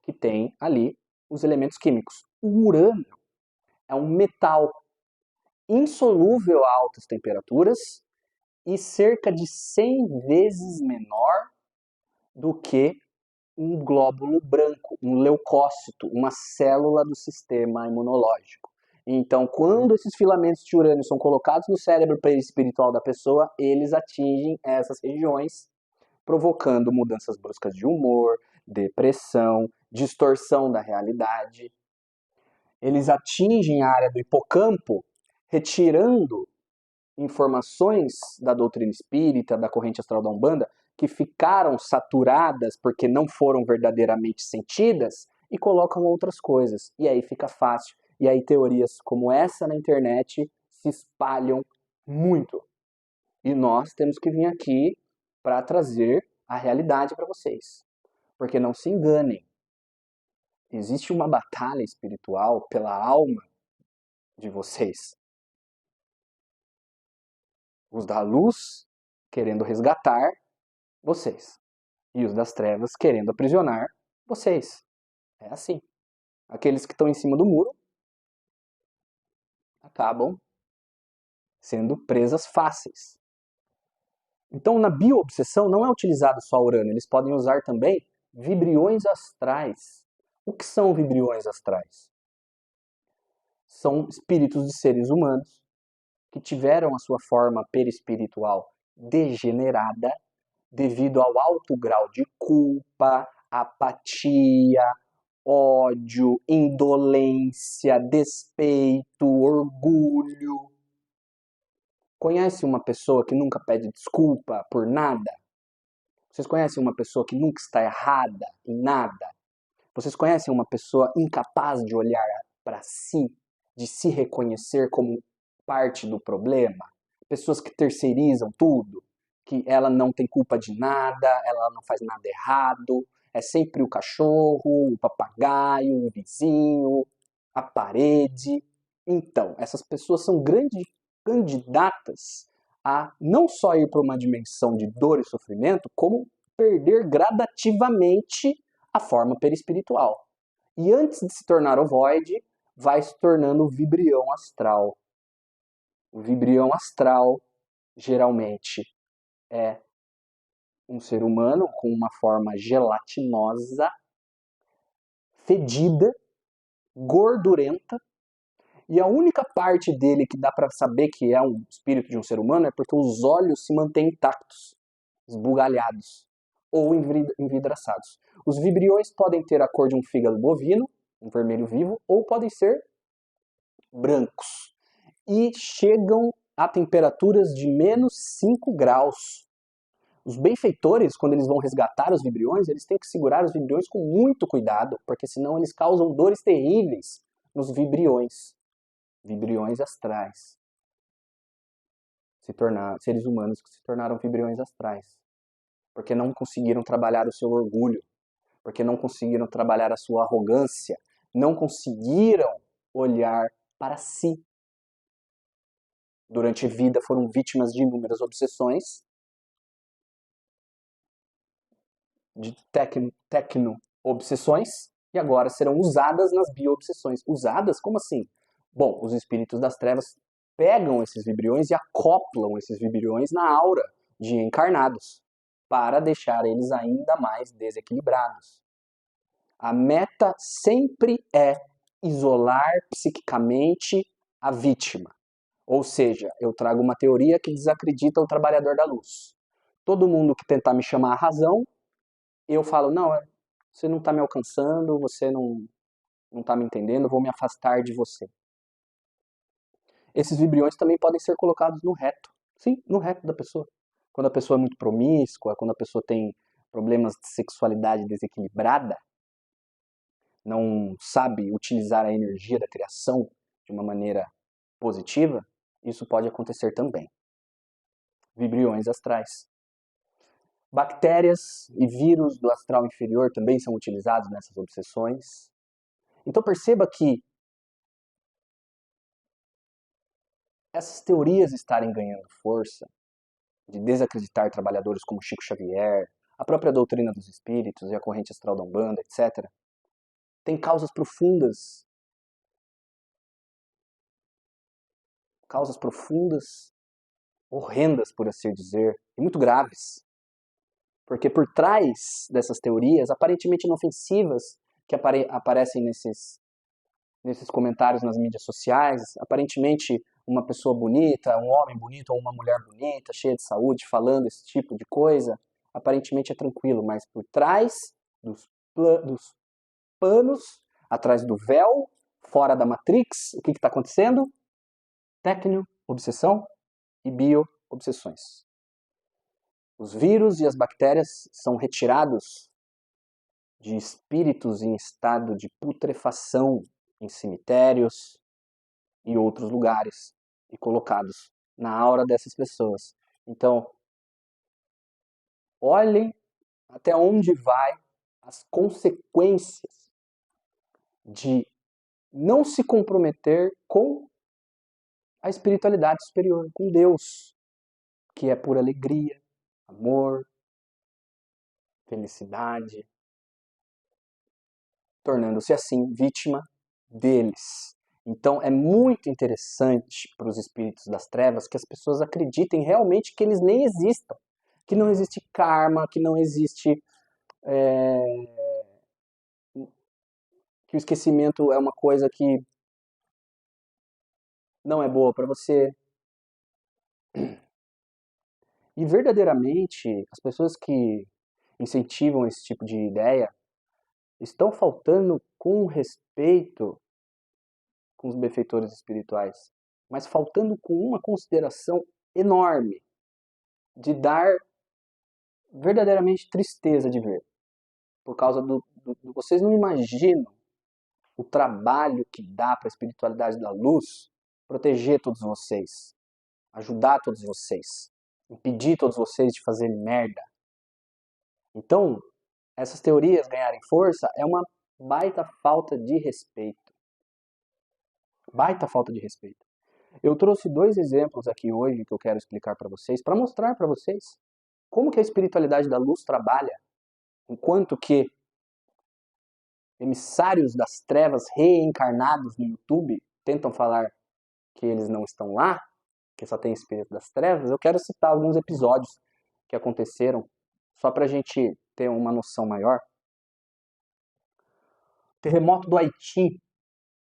que tem ali os elementos químicos. O urânio é um metal insolúvel a altas temperaturas e cerca de 100 vezes menor do que um glóbulo branco, um leucócito, uma célula do sistema imunológico. Então, quando esses filamentos de urânio são colocados no cérebro perispiritual da pessoa, eles atingem essas regiões, provocando mudanças bruscas de humor, depressão, distorção da realidade. Eles atingem a área do hipocampo, retirando informações da doutrina espírita, da corrente astral da Umbanda, que ficaram saturadas porque não foram verdadeiramente sentidas e colocam outras coisas. E aí fica fácil. E aí teorias como essa na internet se espalham muito. E nós temos que vir aqui para trazer a realidade para vocês. Porque não se enganem. Existe uma batalha espiritual pela alma de vocês. Os da luz querendo resgatar vocês. E os das trevas querendo aprisionar vocês. É assim. Aqueles que estão em cima do muro acabam sendo presas fáceis. Então, na bioobsessão não é utilizado só urânio, eles podem usar também vibriões astrais. O que são vibriões astrais? São espíritos de seres humanos que tiveram a sua forma perispiritual degenerada devido ao alto grau de culpa, apatia, ódio, indolência, despeito, orgulho. Conhece uma pessoa que nunca pede desculpa por nada? Vocês conhecem uma pessoa que nunca está errada em nada? Vocês conhecem uma pessoa incapaz de olhar para si, de se reconhecer como parte do problema? Pessoas que terceirizam tudo, que ela não tem culpa de nada, ela não faz nada errado, é sempre o cachorro, o papagaio, o vizinho, a parede. Então, essas pessoas são grandes candidatas a não só ir para uma dimensão de dor e sofrimento, como perder gradativamente a forma perispiritual. E antes de se tornar ovoide, vai se tornando o vibrião astral. O vibrião astral, geralmente, é um ser humano com uma forma gelatinosa, fedida, gordurenta, e a única parte dele que dá para saber que é um espírito de um ser humano é porque os olhos se mantêm intactos, esbugalhados ou envidraçados. Os vibriões podem ter a cor de um fígado bovino, um vermelho vivo, ou podem ser brancos. E chegam a temperaturas de menos 5 graus. Os benfeitores, quando eles vão resgatar os vibriões, eles têm que segurar os vibriões com muito cuidado, porque senão eles causam dores terríveis nos vibriões. Vibriões astrais. Seres humanos que se tornaram vibriões astrais. Porque não conseguiram trabalhar o seu orgulho, porque não conseguiram trabalhar a sua arrogância, não conseguiram olhar para si. Durante a vida foram vítimas de inúmeras obsessões, de tecno-obsessões, e agora serão usadas nas bio-obsessões. Usadas? Como assim? Bom, os espíritos das trevas pegam esses vibriões e acoplam esses vibriões na aura de encarnados, para deixar eles ainda mais desequilibrados. A meta sempre é isolar psiquicamente a vítima. Ou seja, eu trago uma teoria que desacredita o trabalhador da luz. Todo mundo que tentar me chamar a razão, eu falo, não, você não está me alcançando, você não está me entendendo, eu vou me afastar de você. Esses vibriões também podem ser colocados no reto. Sim, no reto da pessoa. Quando a pessoa é muito promíscua, quando a pessoa tem problemas de sexualidade desequilibrada, não sabe utilizar a energia da criação de uma maneira positiva, isso pode acontecer também. Vibriões astrais. Bactérias e vírus do astral inferior também são utilizados nessas obsessões. Então perceba que essas teorias estarem ganhando força, de desacreditar trabalhadores como Chico Xavier, a própria doutrina dos espíritos e a corrente astral da Umbanda, etc., tem causas profundas, horrendas, por assim dizer, e muito graves. Porque por trás dessas teorias, aparentemente inofensivas, que aparecem nesses comentários nas mídias sociais, aparentemente uma pessoa bonita, um homem bonito ou uma mulher bonita, cheia de saúde, falando esse tipo de coisa, aparentemente é tranquilo, mas por trás dos panos, atrás do véu, fora da Matrix, o que está acontecendo? Tecno-obsessão e bio-obsessões. Os vírus e as bactérias são retirados de espíritos em estado de putrefação em cemitérios e outros lugares e colocados na aura dessas pessoas. Então, olhem até onde vai as consequências de não se comprometer com a espiritualidade superior, com Deus, que é pura alegria, amor, felicidade, tornando-se assim vítima deles. Então é muito interessante para os espíritos das trevas que as pessoas acreditem realmente que eles nem existam, que não existe karma, que não existe que o esquecimento é uma coisa que não é boa para você. E verdadeiramente as pessoas que incentivam esse tipo de ideia estão faltando com respeito com os benfeitores espirituais, mas faltando com uma consideração enorme de dar verdadeiramente tristeza de ver. Por causa vocês não imaginam o trabalho que dá para a espiritualidade da luz proteger todos vocês, ajudar todos vocês, impedir todos vocês de fazer merda. Então, essas teorias ganharem força é uma baita falta de respeito. Baita falta de respeito. Eu trouxe 2 exemplos aqui hoje que eu quero explicar para vocês, para mostrar para vocês como que a espiritualidade da luz trabalha, enquanto que emissários das trevas reencarnados no YouTube tentam falar que eles não estão lá, que só tem espírito das trevas. Eu quero citar alguns episódios que aconteceram, só para a gente ter uma noção maior. Terremoto do Haiti,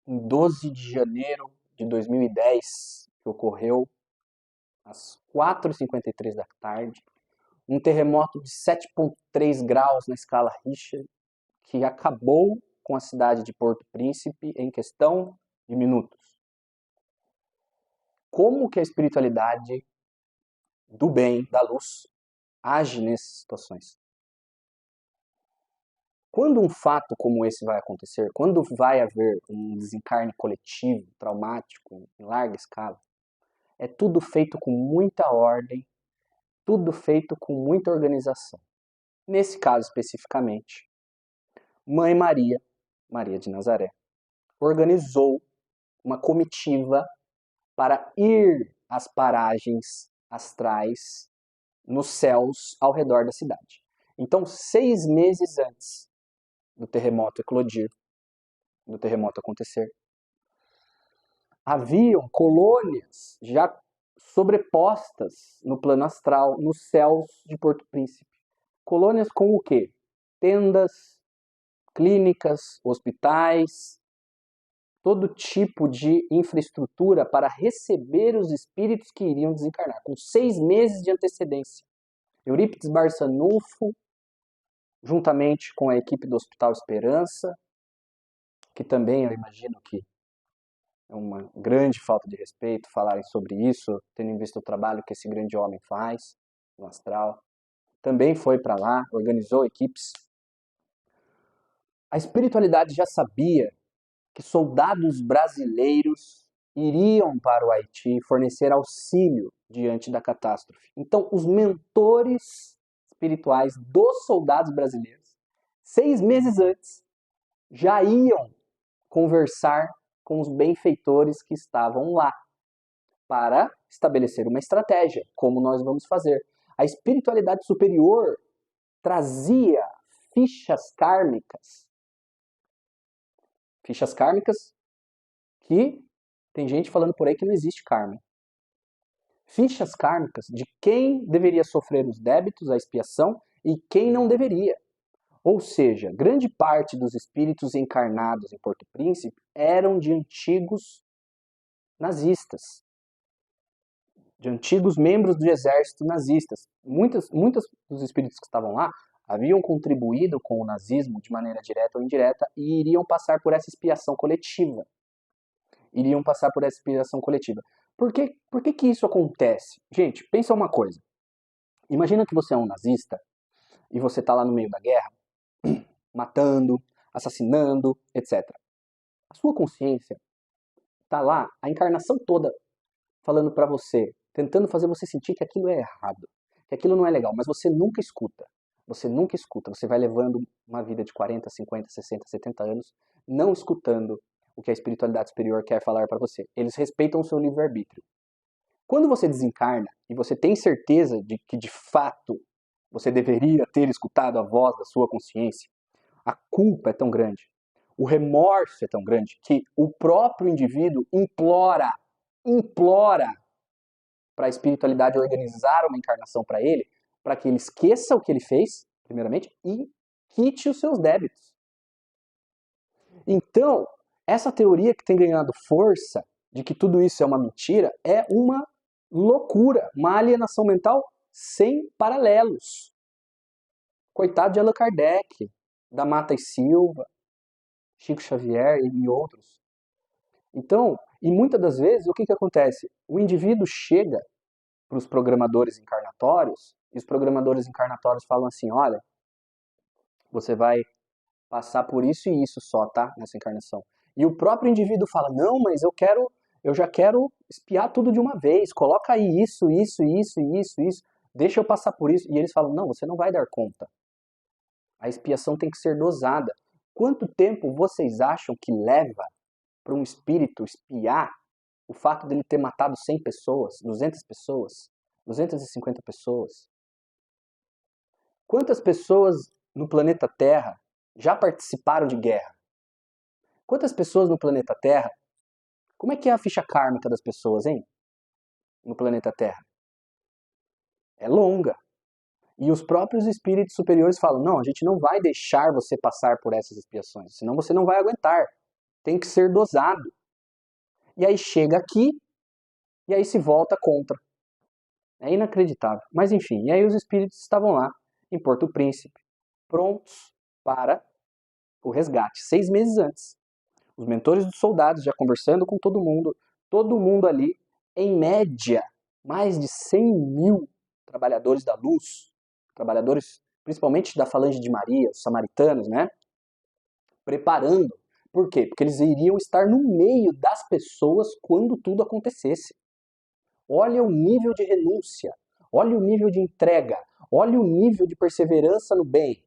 em 12 de janeiro de 2010, que ocorreu às 4h53 da tarde. Um terremoto de 7,3 graus na escala Richter, que acabou com a cidade de Porto Príncipe em questão de minutos. Como que a espiritualidade do bem, da luz, age nessas situações? Quando um fato como esse vai acontecer, quando vai haver um desencarne coletivo, traumático, em larga escala, é tudo feito com muita ordem, tudo feito com muita organização. Nesse caso especificamente, Mãe Maria, Maria de Nazaré, organizou uma comitiva para ir às paragens astrais nos céus ao redor da cidade. Então, 6 meses antes do terremoto eclodir, do terremoto acontecer, haviam colônias já sobrepostas no plano astral, nos céus de Porto Príncipe. Colônias com o quê? Tendas, clínicas, hospitais, todo tipo de infraestrutura para receber os espíritos que iriam desencarnar, com 6 meses de antecedência. Eurípides Barçanufo, juntamente com a equipe do Hospital Esperança, que também eu imagino que é uma grande falta de respeito falarem sobre isso, tendo em vista o trabalho que esse grande homem faz no astral. Também foi para lá, organizou equipes. A espiritualidade já sabia que soldados brasileiros iriam para o Haiti fornecer auxílio diante da catástrofe. Então, os mentores espirituais dos soldados brasileiros, 6 meses antes, já iam conversar com os benfeitores que estavam lá para estabelecer uma estratégia, como nós vamos fazer. A espiritualidade superior trazia fichas kármicas que tem gente falando por aí que não existe karma. Fichas kármicas de quem deveria sofrer os débitos, a expiação, e quem não deveria. Ou seja, grande parte dos espíritos encarnados em Porto Príncipe eram de antigos nazistas, de antigos membros do exército nazistas. Muitos dos espíritos que estavam lá haviam contribuído com o nazismo de maneira direta ou indireta e iriam passar por essa expiação coletiva. Por que isso acontece? Gente, pensa uma coisa. Imagina que você é um nazista e você está lá no meio da guerra, matando, assassinando, etc. A sua consciência está lá, a encarnação toda, falando para você, tentando fazer você sentir que aquilo é errado, que aquilo não é legal, mas você nunca escuta. Você vai levando uma vida de 40, 50, 60, 70 anos, não escutando o que a espiritualidade superior quer falar para você. Eles respeitam o seu livre-arbítrio. Quando você desencarna e você tem certeza de que de fato você deveria ter escutado a voz da sua consciência, a culpa é tão grande, o remorso é tão grande que o próprio indivíduo implora para a espiritualidade organizar uma encarnação para ele, para que ele esqueça o que ele fez, primeiramente, e quite os seus débitos. Então, essa teoria que tem ganhado força de que tudo isso é uma mentira é uma loucura, uma alienação mental sem paralelos. Coitado de Allan Kardec, da Mata e Silva, Chico Xavier e outros. Então, e muitas das vezes, o que acontece? O indivíduo chega para os programadores encarnatórios e os programadores encarnatórios falam assim, olha, você vai passar por isso e isso só, tá? Nessa encarnação. E o próprio indivíduo fala, não, mas eu já quero espiar tudo de uma vez, coloca aí isso, deixa eu passar por isso. E eles falam, não, você não vai dar conta. A expiação tem que ser dosada. Quanto tempo vocês acham que leva para um espírito espiar o fato dele ter matado 100 pessoas, 200 pessoas, 250 pessoas? Quantas pessoas no planeta Terra já participaram de guerra? Quantas pessoas no planeta Terra? Como é que é a ficha kármica das pessoas, hein? No planeta Terra? É longa. E os próprios espíritos superiores falam, não, a gente não vai deixar você passar por essas expiações, senão você não vai aguentar. Tem que ser dosado. E aí chega aqui, e aí se volta contra. É inacreditável. Mas enfim, e aí os espíritos estavam lá, em Porto Príncipe, prontos para o resgate, 6 meses antes. Os mentores dos soldados já conversando com todo mundo ali, em média, mais de 100 mil trabalhadores da luz, trabalhadores principalmente da Falange de Maria, os samaritanos, né? Preparando. Por quê? Porque eles iriam estar no meio das pessoas quando tudo acontecesse. Olha o nível de renúncia, olha o nível de entrega, olha o nível de perseverança no bem.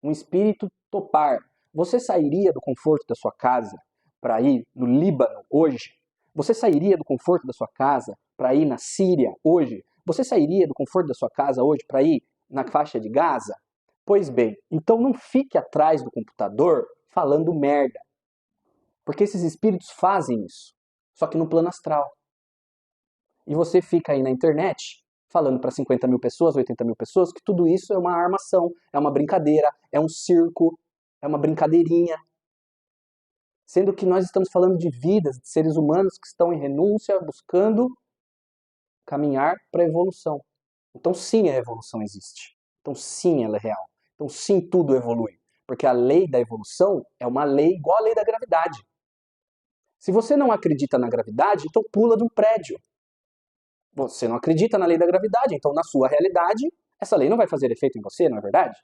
Um espírito topar. Você sairia do conforto da sua casa para ir no Líbano hoje? Você sairia do conforto da sua casa para ir na Síria hoje? Você sairia do conforto da sua casa hoje para ir na faixa de Gaza? Pois bem, então não fique atrás do computador falando merda. Porque esses espíritos fazem isso, só que no plano astral. E você fica aí na internet falando para 50 mil pessoas, 80 mil pessoas, que tudo isso é uma armação, é uma brincadeira, é um circo, é uma brincadeirinha. Sendo que nós estamos falando de vidas, de seres humanos que estão em renúncia, buscando caminhar para a evolução. Então sim, a evolução existe. Então sim, ela é real. Então sim, tudo evolui. Porque a lei da evolução é uma lei igual à lei da gravidade. Se você não acredita na gravidade, então pula de um prédio. Você não acredita na lei da gravidade, então na sua realidade, essa lei não vai fazer efeito em você, não é verdade?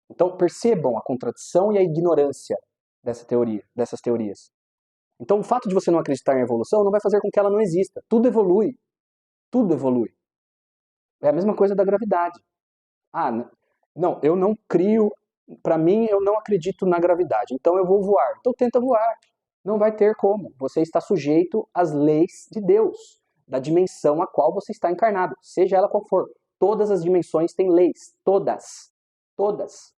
Então percebam a contradição e a ignorância dessas teorias. Então o fato de você não acreditar em evolução não vai fazer com que ela não exista. Tudo evolui. Tudo evolui. É a mesma coisa da gravidade. Ah, não, eu não crio, para mim eu não acredito na gravidade, então eu vou voar. Então tenta voar. Não vai ter como. Você está sujeito às leis de Deus, da dimensão a qual você está encarnado, seja ela qual for. Todas as dimensões têm leis. Todas. Todas.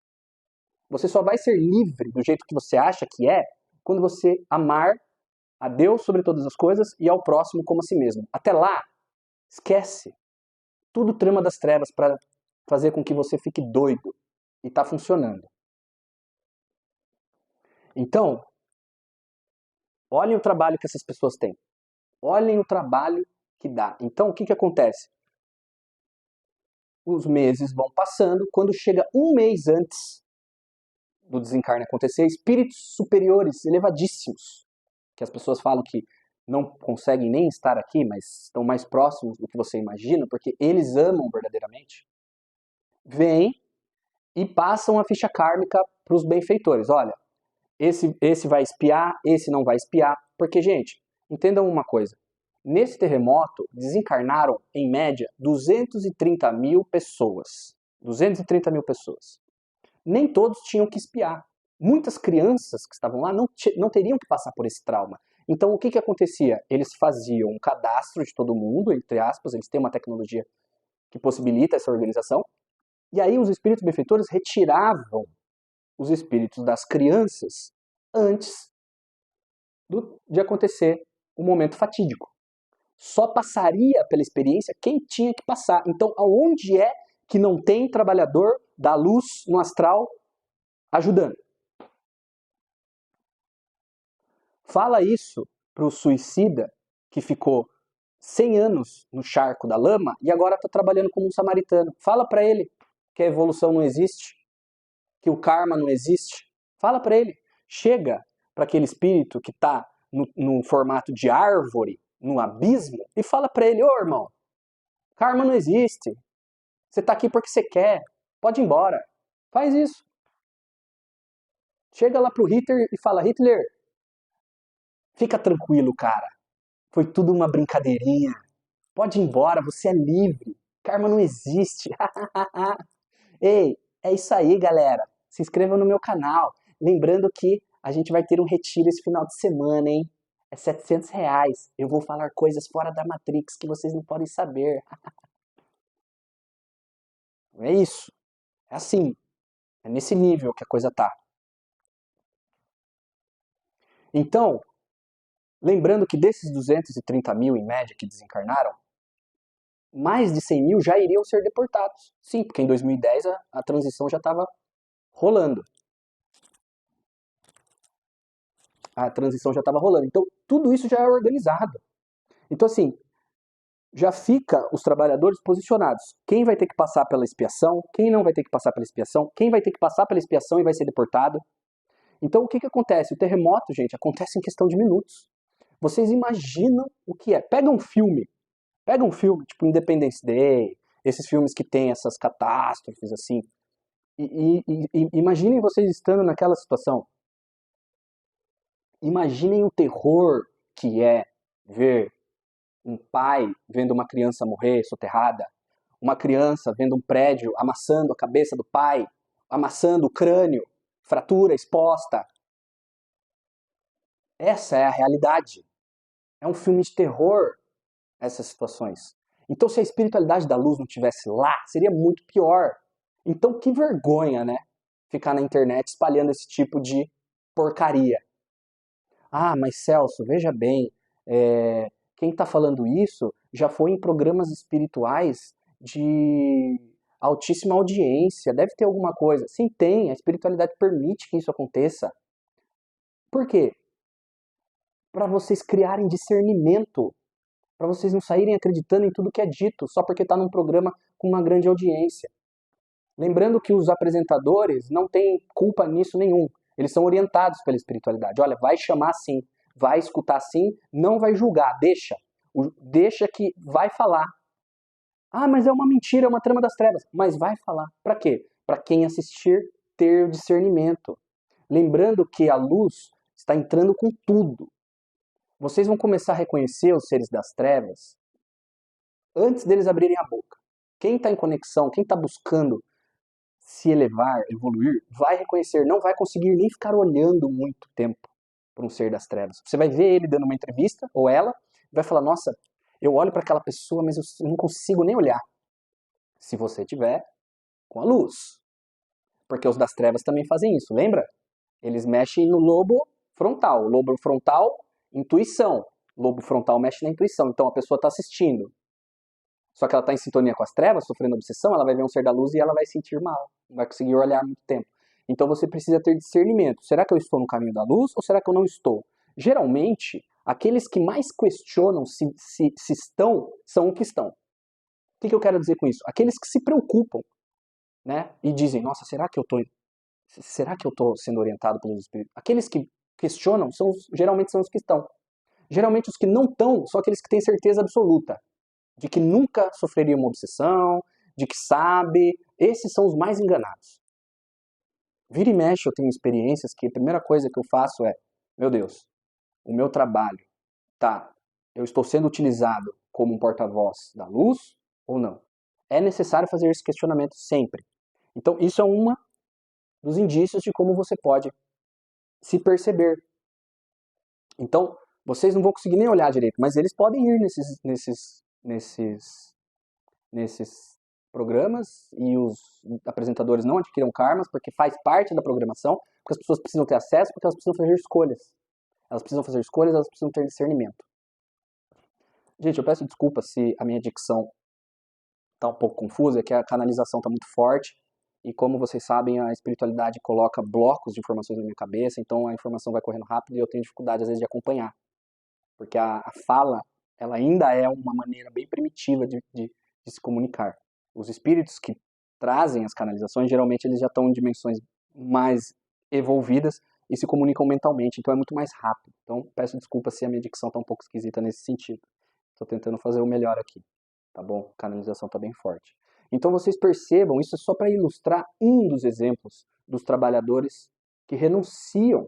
Você só vai ser livre do jeito que você acha que é quando você amar a Deus sobre todas as coisas e ao próximo como a si mesmo. Até lá, esquece. Tudo trama das trevas para fazer com que você fique doido. E está funcionando. Então, olhem o trabalho que essas pessoas têm. Olhem o trabalho que dá. Então, o que acontece? Os meses vão passando. Quando chega um mês antes do desencarne acontecer, espíritos superiores, elevadíssimos, que as pessoas falam que não conseguem nem estar aqui, mas estão mais próximos do que você imagina, porque eles amam verdadeiramente, vêm e passam a ficha kármica para os benfeitores. Olha, esse vai espiar, esse não vai espiar. Porque, gente, entendam uma coisa. Nesse terremoto, desencarnaram, em média, 230 mil pessoas. 230 mil pessoas. Nem todos tinham que espiar. Muitas crianças que estavam lá não teriam que passar por esse trauma. Então, o que acontecia? Eles faziam um cadastro de todo mundo, entre aspas, eles têm uma tecnologia que possibilita essa organização, e aí os espíritos benfeitores retiravam os espíritos das crianças antes de acontecer o momento fatídico. Só passaria pela experiência quem tinha que passar. Então, aonde é que não tem trabalhador da luz no astral ajudando? Fala isso para o suicida que ficou 100 anos no charco da lama e agora está trabalhando como um samaritano. Fala para ele que a evolução não existe, que o karma não existe. Fala para ele. Chega para aquele espírito que está no formato de árvore, no abismo, e fala para ele: ô irmão, karma não existe. Você está aqui porque você quer. Pode ir embora. Faz isso. Chega lá pro Hitler e fala: Hitler, fica tranquilo, cara. Foi tudo uma brincadeirinha. Pode ir embora, você é livre. Karma não existe. Ei, é isso aí, galera. Se inscreva no meu canal. Lembrando que a gente vai ter um retiro esse final de semana, hein? É R$ 700. Eu vou falar coisas fora da Matrix que vocês não podem saber. É isso. É assim. É nesse nível que a coisa tá. Então, lembrando que desses 230 mil, em média, que desencarnaram, mais de 100 mil já iriam ser deportados. Sim, porque em 2010 a transição já estava rolando. A transição já estava rolando. Então, tudo isso já é organizado. Então, assim, já fica os trabalhadores posicionados. Quem vai ter que passar pela expiação, quem não vai ter que passar pela expiação, quem vai ter que passar pela expiação e vai ser deportado. Então, o que acontece? O terremoto, gente, acontece em questão de minutos. Vocês imaginam o que é? Pega um filme, tipo Independence Day, esses filmes que tem essas catástrofes, assim, e imaginem vocês estando naquela situação. Imaginem o terror que é ver um pai vendo uma criança morrer soterrada, uma criança vendo um prédio amassando a cabeça do pai, amassando o crânio, fratura exposta. Essa é a realidade. É um filme de terror, essas situações. Então, se a espiritualidade da luz não estivesse lá, seria muito pior. Então, que vergonha, né? Ficar na internet espalhando esse tipo de porcaria. Ah, mas Celso, veja bem, quem está falando isso já foi em programas espirituais de altíssima audiência, deve ter alguma coisa. Sim, tem, a espiritualidade permite que isso aconteça. Por quê? Para vocês criarem discernimento, para vocês não saírem acreditando em tudo que é dito, só porque está num programa com uma grande audiência. Lembrando que os apresentadores não têm culpa nisso nenhum. Eles são orientados pela espiritualidade. Olha, vai chamar assim, vai escutar assim, não vai julgar, deixa. Deixa que vai falar. Ah, mas é uma mentira, é uma trama das trevas. Mas vai falar. Para quê? Para quem assistir ter discernimento. Lembrando que a luz está entrando com tudo. Vocês vão começar a reconhecer os seres das trevas antes deles abrirem a boca. Quem está em conexão, quem está buscando se elevar, evoluir, vai reconhecer, não vai conseguir nem ficar olhando muito tempo para um ser das trevas. Você vai ver ele dando uma entrevista, ou ela, vai falar, nossa, eu olho para aquela pessoa, mas eu não consigo nem olhar. Se você tiver com a luz. Porque os das trevas também fazem isso, lembra? Eles mexem no lobo frontal. Lobo frontal, intuição. Lobo frontal mexe na intuição. Então a pessoa está assistindo. Só que ela está em sintonia com as trevas, sofrendo obsessão, ela vai ver um ser da luz e ela vai sentir mal. Não vai conseguir olhar muito tempo. Então você precisa ter discernimento. Será que eu estou no caminho da luz ou será que eu não estou? Geralmente, aqueles que mais questionam se estão, são o que estão. O que eu quero dizer com isso? Aqueles que se preocupam, né? E dizem, nossa, será que eu estou sendo orientado pelos espíritos? Aqueles que questionam geralmente são os que estão. Geralmente os que não estão são aqueles que têm certeza absoluta de que nunca sofreria uma obsessão, de que sabe. Esses são os mais enganados. Vira e mexe eu tenho experiências que a primeira coisa que eu faço é, meu Deus, o meu trabalho, tá, eu estou sendo utilizado como um porta-voz da luz ou não? É necessário fazer esse questionamento sempre. Então isso é um dos indícios de como você pode se perceber. Então, vocês não vão conseguir nem olhar direito, mas eles podem ir nesses programas e os apresentadores não adquiram karmas porque faz parte da programação, porque as pessoas precisam ter acesso, porque elas precisam fazer escolhas. Elas precisam fazer escolhas, elas precisam ter discernimento. Gente, eu peço desculpa se a minha dicção está um pouco confusa, é que a canalização está muito forte e como vocês sabem, a espiritualidade coloca blocos de informações na minha cabeça, então a informação vai correndo rápido e eu tenho dificuldade às vezes de acompanhar. Porque a fala, ela ainda é uma maneira bem primitiva de se comunicar. Os espíritos que trazem as canalizações, geralmente eles já estão em dimensões mais evolvidas e se comunicam mentalmente, então é muito mais rápido. Então peço desculpa se a minha dicção está um pouco esquisita nesse sentido. Estou tentando fazer o melhor aqui, tá bom? A canalização está bem forte. Então vocês percebam, isso é só para ilustrar um dos exemplos dos trabalhadores que renunciam,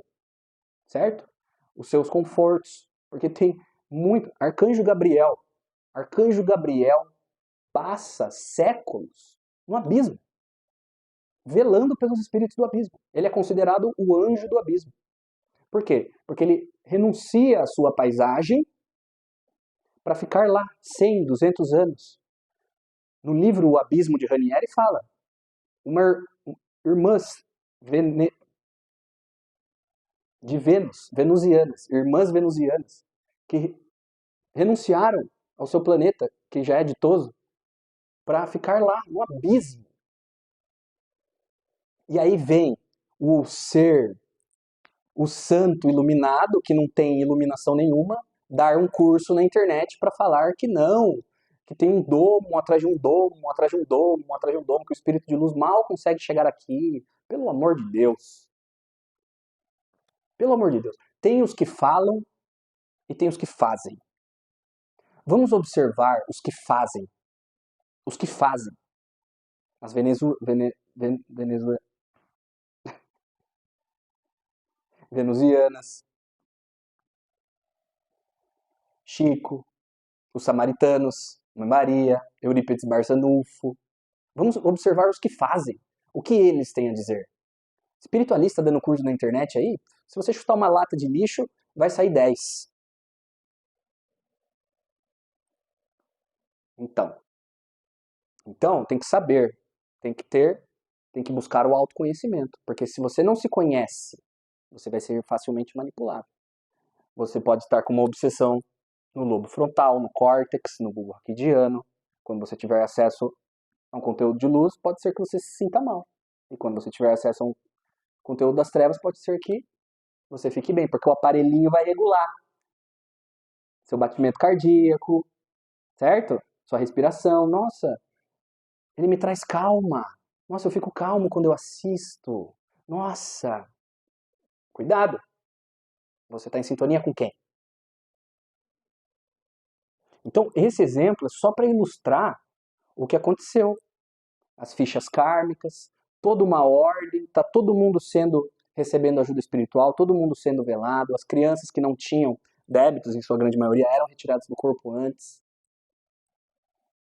certo? Os seus confortos, porque tem muito. Arcanjo Gabriel passa séculos no abismo, velando pelos espíritos do abismo. Ele é considerado o anjo do abismo. Por quê? Porque ele renuncia à sua paisagem para ficar lá 100, 200 anos. No livro O Abismo de Ranieri fala, irmãs de Vênus, venusianas, irmãs venusianas, que renunciaram ao seu planeta, que já é ditoso, para ficar lá no abismo. E aí vem o ser, o santo iluminado, que não tem iluminação nenhuma, dar um curso na internet para falar que não, que tem um domo atrás de um domo, atrás de um domo, atrás de um domo, que o espírito de luz mal consegue chegar aqui. Pelo amor de Deus. Pelo amor de Deus. Tem os que falam e tem os que fazem. Vamos observar os que fazem. Os que fazem. As venusianas, Chico, os samaritanos, Maria, Eurípides Barçanufo. Vamos observar os que fazem. O que eles têm a dizer. Espiritualista dando curso na internet aí, se você chutar uma lata de lixo, vai sair 10. Então tem que saber, tem que buscar o autoconhecimento. Porque se você não se conhece, você vai ser facilmente manipulado. Você pode estar com uma obsessão no lobo frontal, no córtex, no bulbo raquidiano. Quando você tiver acesso a um conteúdo de luz, pode ser que você se sinta mal. E quando você tiver acesso a um conteúdo das trevas, pode ser que você fique bem, porque o aparelhinho vai regular seu batimento cardíaco, certo? Sua respiração. Nossa, ele me traz calma. Nossa, eu fico calmo quando eu assisto. Nossa, cuidado. Você está em sintonia com quem? Então, esse exemplo é só para ilustrar o que aconteceu. As fichas kármicas, toda uma ordem, está todo mundo recebendo ajuda espiritual, todo mundo sendo velado, as crianças que não tinham débitos, em sua grande maioria, eram retiradas do corpo antes.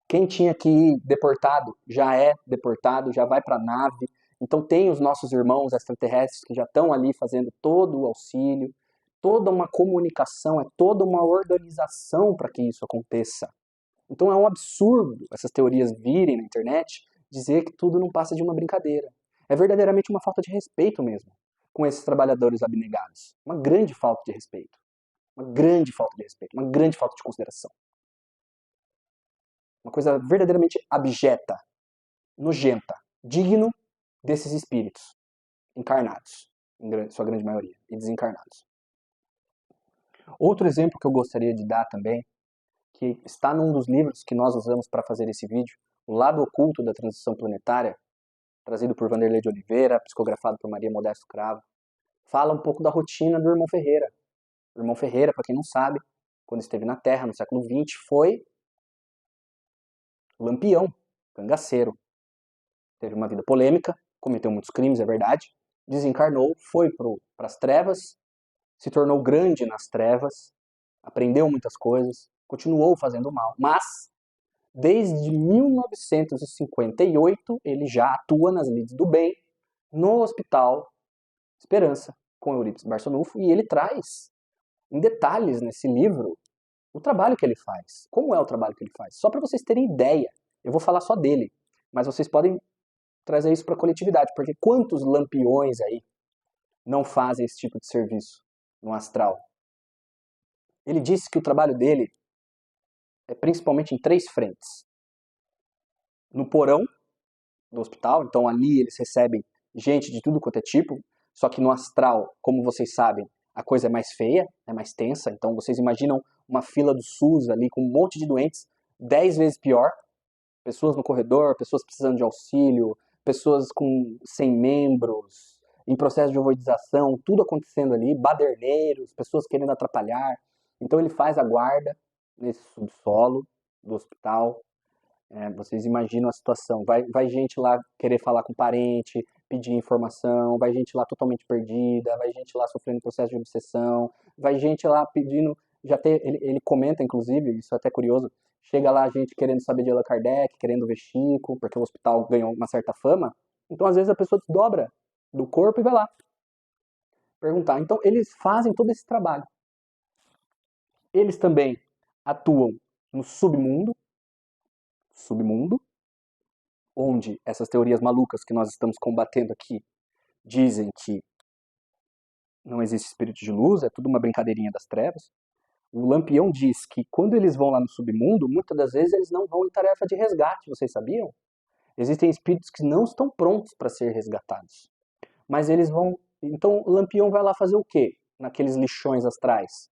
Quem tinha que ir deportado, já é deportado, já vai para a nave. Então tem os nossos irmãos extraterrestres que já estão ali fazendo todo o auxílio, toda uma comunicação, é toda uma organização para que isso aconteça. Então é um absurdo essas teorias virem na internet dizer que tudo não passa de uma brincadeira. É verdadeiramente uma falta de respeito mesmo com esses trabalhadores abnegados. Uma grande falta de respeito. Uma grande falta de respeito. Uma grande falta de consideração. Uma coisa verdadeiramente abjeta, nojenta, digno desses espíritos encarnados, em sua grande maioria, e desencarnados. Outro exemplo que eu gostaria de dar também, que está num dos livros que nós usamos para fazer esse vídeo, O Lado Oculto da Transição Planetária, trazido por Vanderlei de Oliveira, psicografado por Maria Modesto Cravo, fala um pouco da rotina do irmão Ferreira. O irmão Ferreira, para quem não sabe, quando esteve na Terra no século XX, foi lampião, cangaceiro. Teve uma vida polêmica, cometeu muitos crimes, é verdade, desencarnou, foi para as trevas, se tornou grande nas trevas, aprendeu muitas coisas, continuou fazendo mal, mas desde 1958 ele já atua nas lides do bem no Hospital Esperança com Eurípides Barçanufo e ele traz em detalhes nesse livro o trabalho que ele faz. Como é o trabalho que ele faz? Só para vocês terem ideia, eu vou falar só dele, mas vocês podem trazer isso para a coletividade, porque quantos lampiões aí não fazem esse tipo de serviço no astral? Ele disse que o trabalho dele é principalmente em 3 frentes. No porão do hospital, então ali eles recebem gente de tudo quanto é tipo, só que no astral, como vocês sabem, a coisa é mais feia, é mais tensa, então vocês imaginam uma fila do SUS ali com um monte de doentes, 10 vezes pior, pessoas no corredor, pessoas precisando de auxílio, pessoas sem membros, em processo de ovoidização, tudo acontecendo ali, baderneiros, pessoas querendo atrapalhar. Então ele faz a guarda nesse subsolo do hospital. Vocês imaginam a situação. Vai gente lá querer falar com parente, pedir informação, vai gente lá totalmente perdida, vai gente lá sofrendo processo de obsessão, vai gente lá pedindo. Ele comenta, inclusive, isso é até curioso, chega lá gente querendo saber de Allan Kardec, querendo ver Chico, porque o hospital ganhou uma certa fama. Então, às vezes, a pessoa desdobra do corpo e vai lá perguntar. Então, eles fazem todo esse trabalho. Eles também atuam no submundo, onde essas teorias malucas que nós estamos combatendo aqui dizem que não existe espírito de luz, é tudo uma brincadeirinha das trevas. O Lampião diz que quando eles vão lá no submundo, muitas das vezes eles não vão em tarefa de resgate, vocês sabiam? Existem espíritos que não estão prontos para ser resgatados. Mas eles vão... Então o Lampião vai lá fazer o quê? Naqueles lixões astrais?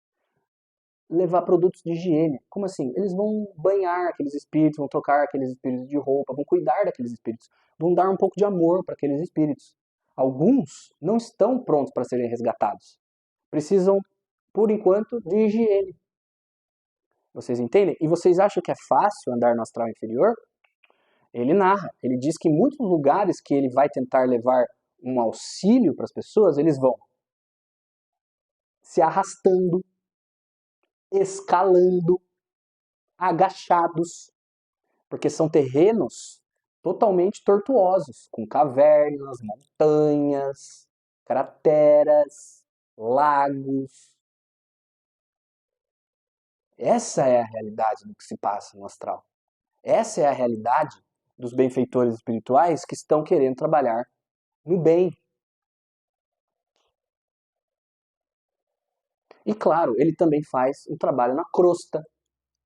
Levar produtos de higiene. Como assim? Eles vão banhar aqueles espíritos, vão trocar aqueles espíritos de roupa, vão cuidar daqueles espíritos, vão dar um pouco de amor para aqueles espíritos. Alguns não estão prontos para serem resgatados. Precisam, por enquanto, de higiene. Vocês entendem? E vocês acham que é fácil andar no astral inferior? Ele narra, ele diz que em muitos lugares que ele vai tentar levar um auxílio para as pessoas, eles vão se arrastando, escalando, agachados, porque são terrenos totalmente tortuosos, com cavernas, montanhas, crateras, lagos. Essa é a realidade do que se passa no astral. Essa é a realidade dos benfeitores espirituais que estão querendo trabalhar no bem. E claro, ele também faz um trabalho na crosta.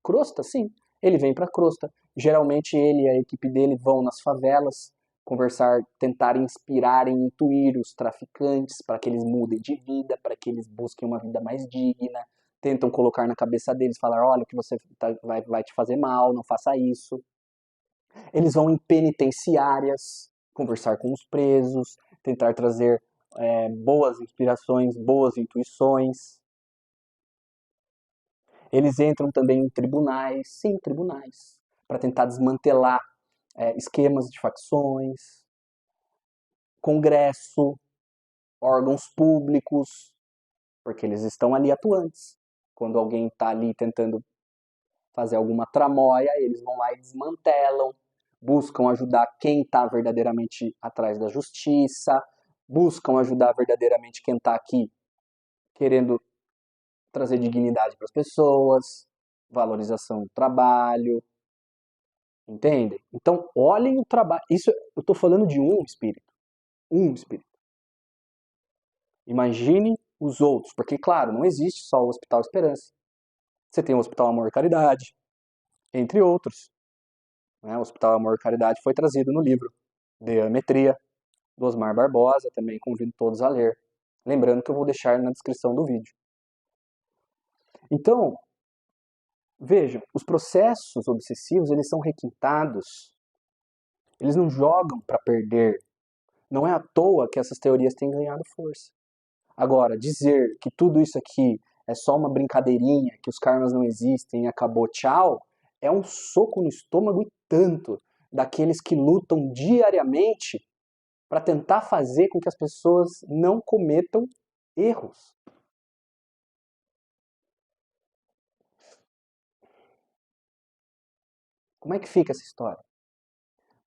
Crosta, sim. Ele vem para a crosta. Geralmente ele e a equipe dele vão nas favelas, conversar, tentar inspirar e intuir os traficantes para que eles mudem de vida, para que eles busquem uma vida mais digna, tentam colocar na cabeça deles, falar, olha, o que você vai te fazer mal, não faça isso. Eles vão em penitenciárias, conversar com os presos, tentar trazer boas inspirações, boas intuições. Eles entram também em tribunais, sim, tribunais, para tentar desmantelar esquemas de facções, congresso, órgãos públicos, porque eles estão ali atuantes. Quando alguém está ali tentando fazer alguma tramóia, eles vão lá e desmantelam, buscam ajudar quem está verdadeiramente atrás da justiça, buscam ajudar verdadeiramente quem está aqui querendo trazer dignidade para as pessoas, valorização do trabalho, entendem? Então, olhem o trabalho. Isso eu estou falando de um espírito. Um espírito. Imagine os outros, porque, claro, não existe só o Hospital Esperança. Você tem o Hospital Amor e Caridade, entre outros. O Hospital Amor e Caridade foi trazido no livro Diametria, do Osmar Barbosa, também convido todos a ler. Lembrando que eu vou deixar na descrição do vídeo. Então, vejam, os processos obsessivos, eles são requintados, eles não jogam para perder. Não é à toa que essas teorias têm ganhado força. Agora, dizer que tudo isso aqui é só uma brincadeirinha, que os karmas não existem e acabou, tchau, é um soco no estômago e tanto daqueles que lutam diariamente para tentar fazer com que as pessoas não cometam erros. Como é que fica essa história?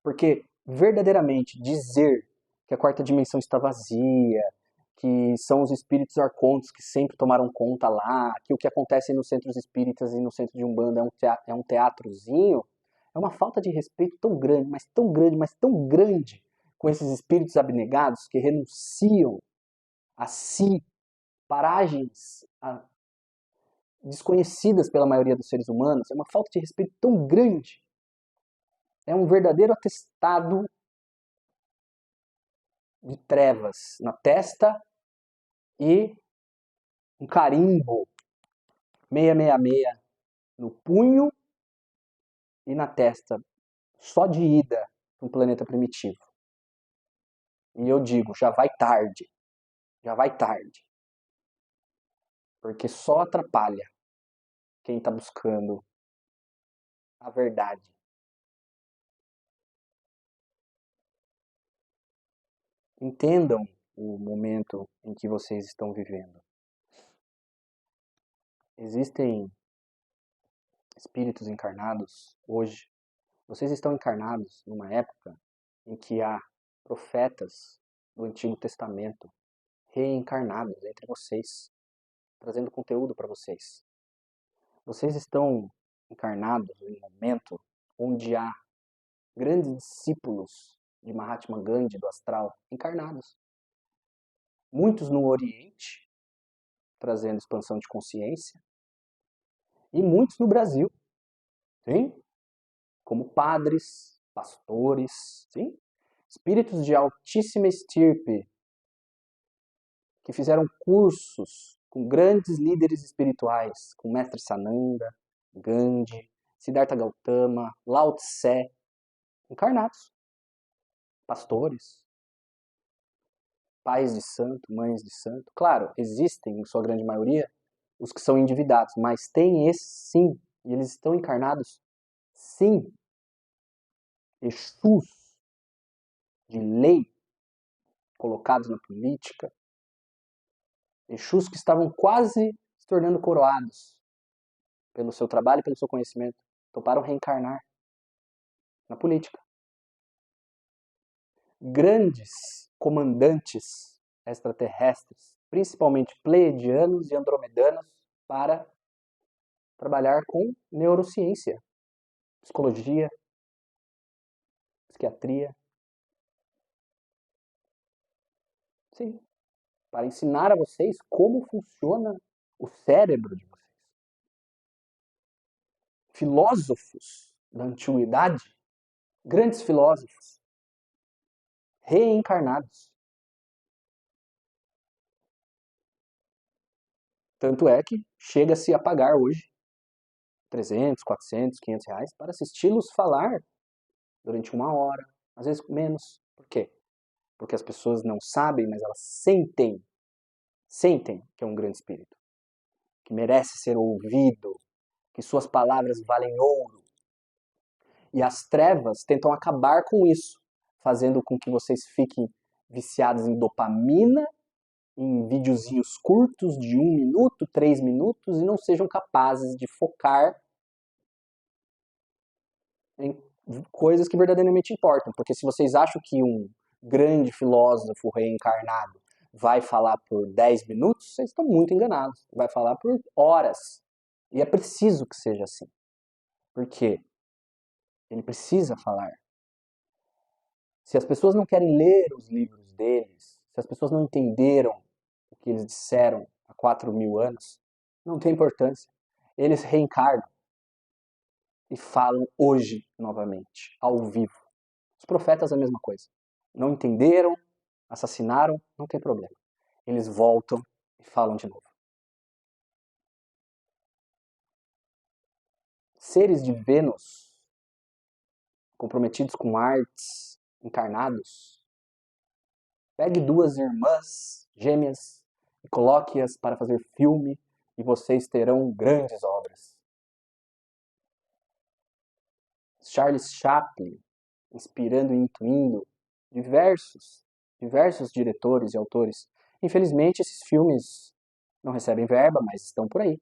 Porque verdadeiramente dizer que a quarta dimensão está vazia, que são os espíritos arcontes que sempre tomaram conta lá, que o que acontece nos centros espíritas e no centro de Umbanda é um teatrozinho, é uma falta de respeito tão grande, mas tão grande, mas tão grande com esses espíritos abnegados que renunciam a si, paragens desconhecidas pela maioria dos seres humanos, é uma falta de respeito tão grande. É um verdadeiro atestado de trevas na testa e um carimbo 666 no punho e na testa, só de ida para um planeta primitivo. E eu digo, já vai tarde. Já vai tarde. Porque só atrapalha quem está buscando a verdade. Entendam o momento em que vocês estão vivendo. Existem espíritos encarnados hoje. Vocês estão encarnados numa época em que há profetas do Antigo Testamento reencarnados entre vocês, trazendo conteúdo para vocês. Vocês estão encarnados em um momento onde há grandes discípulos de Mahatma Gandhi, do astral, encarnados. Muitos no Oriente, trazendo expansão de consciência, e muitos no Brasil, sim? Como padres, pastores, sim? Espíritos de altíssima estirpe, que fizeram cursos com grandes líderes espirituais, com Mestre Sananda, Gandhi, Siddhartha Gautama, Lao Tse, encarnados. Pastores, pais de santo, mães de santo. Claro, existem, em sua grande maioria, os que são endividados, mas tem esses sim, e eles estão encarnados sim. Exus de lei colocados na política, Exus que estavam quase se tornando coroados pelo seu trabalho e pelo seu conhecimento, toparam reencarnar na política. Grandes comandantes extraterrestres, principalmente pleiadianos e andromedanos, para trabalhar com neurociência, psicologia, psiquiatria. Sim, para ensinar a vocês como funciona o cérebro de vocês. Filósofos da antiguidade, grandes filósofos, reencarnados. Tanto é que chega-se a pagar hoje 300, 400, 500 reais para assisti-los falar durante 1 hora, às vezes menos. Por quê? Porque as pessoas não sabem, mas elas sentem que é um grande espírito, que merece ser ouvido, que suas palavras valem ouro. E as trevas tentam acabar com isso, fazendo com que vocês fiquem viciados em dopamina, em videozinhos curtos de 1 minuto, 3 minutos, e não sejam capazes de focar em coisas que verdadeiramente importam. Porque se vocês acham que um grande filósofo reencarnado vai falar por 10 minutos, vocês estão muito enganados. Vai falar por horas. E é preciso que seja assim. Por quê? Ele precisa falar. Se as pessoas não querem ler os livros deles, se as pessoas não entenderam o que eles disseram há 4.000 anos, não tem importância. Eles reencarnam e falam hoje novamente, ao vivo. Os profetas a mesma coisa. Não entenderam, assassinaram, não tem problema. Eles voltam e falam de novo. Seres de Vênus, comprometidos com artes, encarnados, pegue 2 irmãs gêmeas e coloque-as para fazer filme e vocês terão grandes obras. Charles Chaplin, inspirando e intuindo diversos diretores e autores. Infelizmente, esses filmes não recebem verba, mas estão por aí.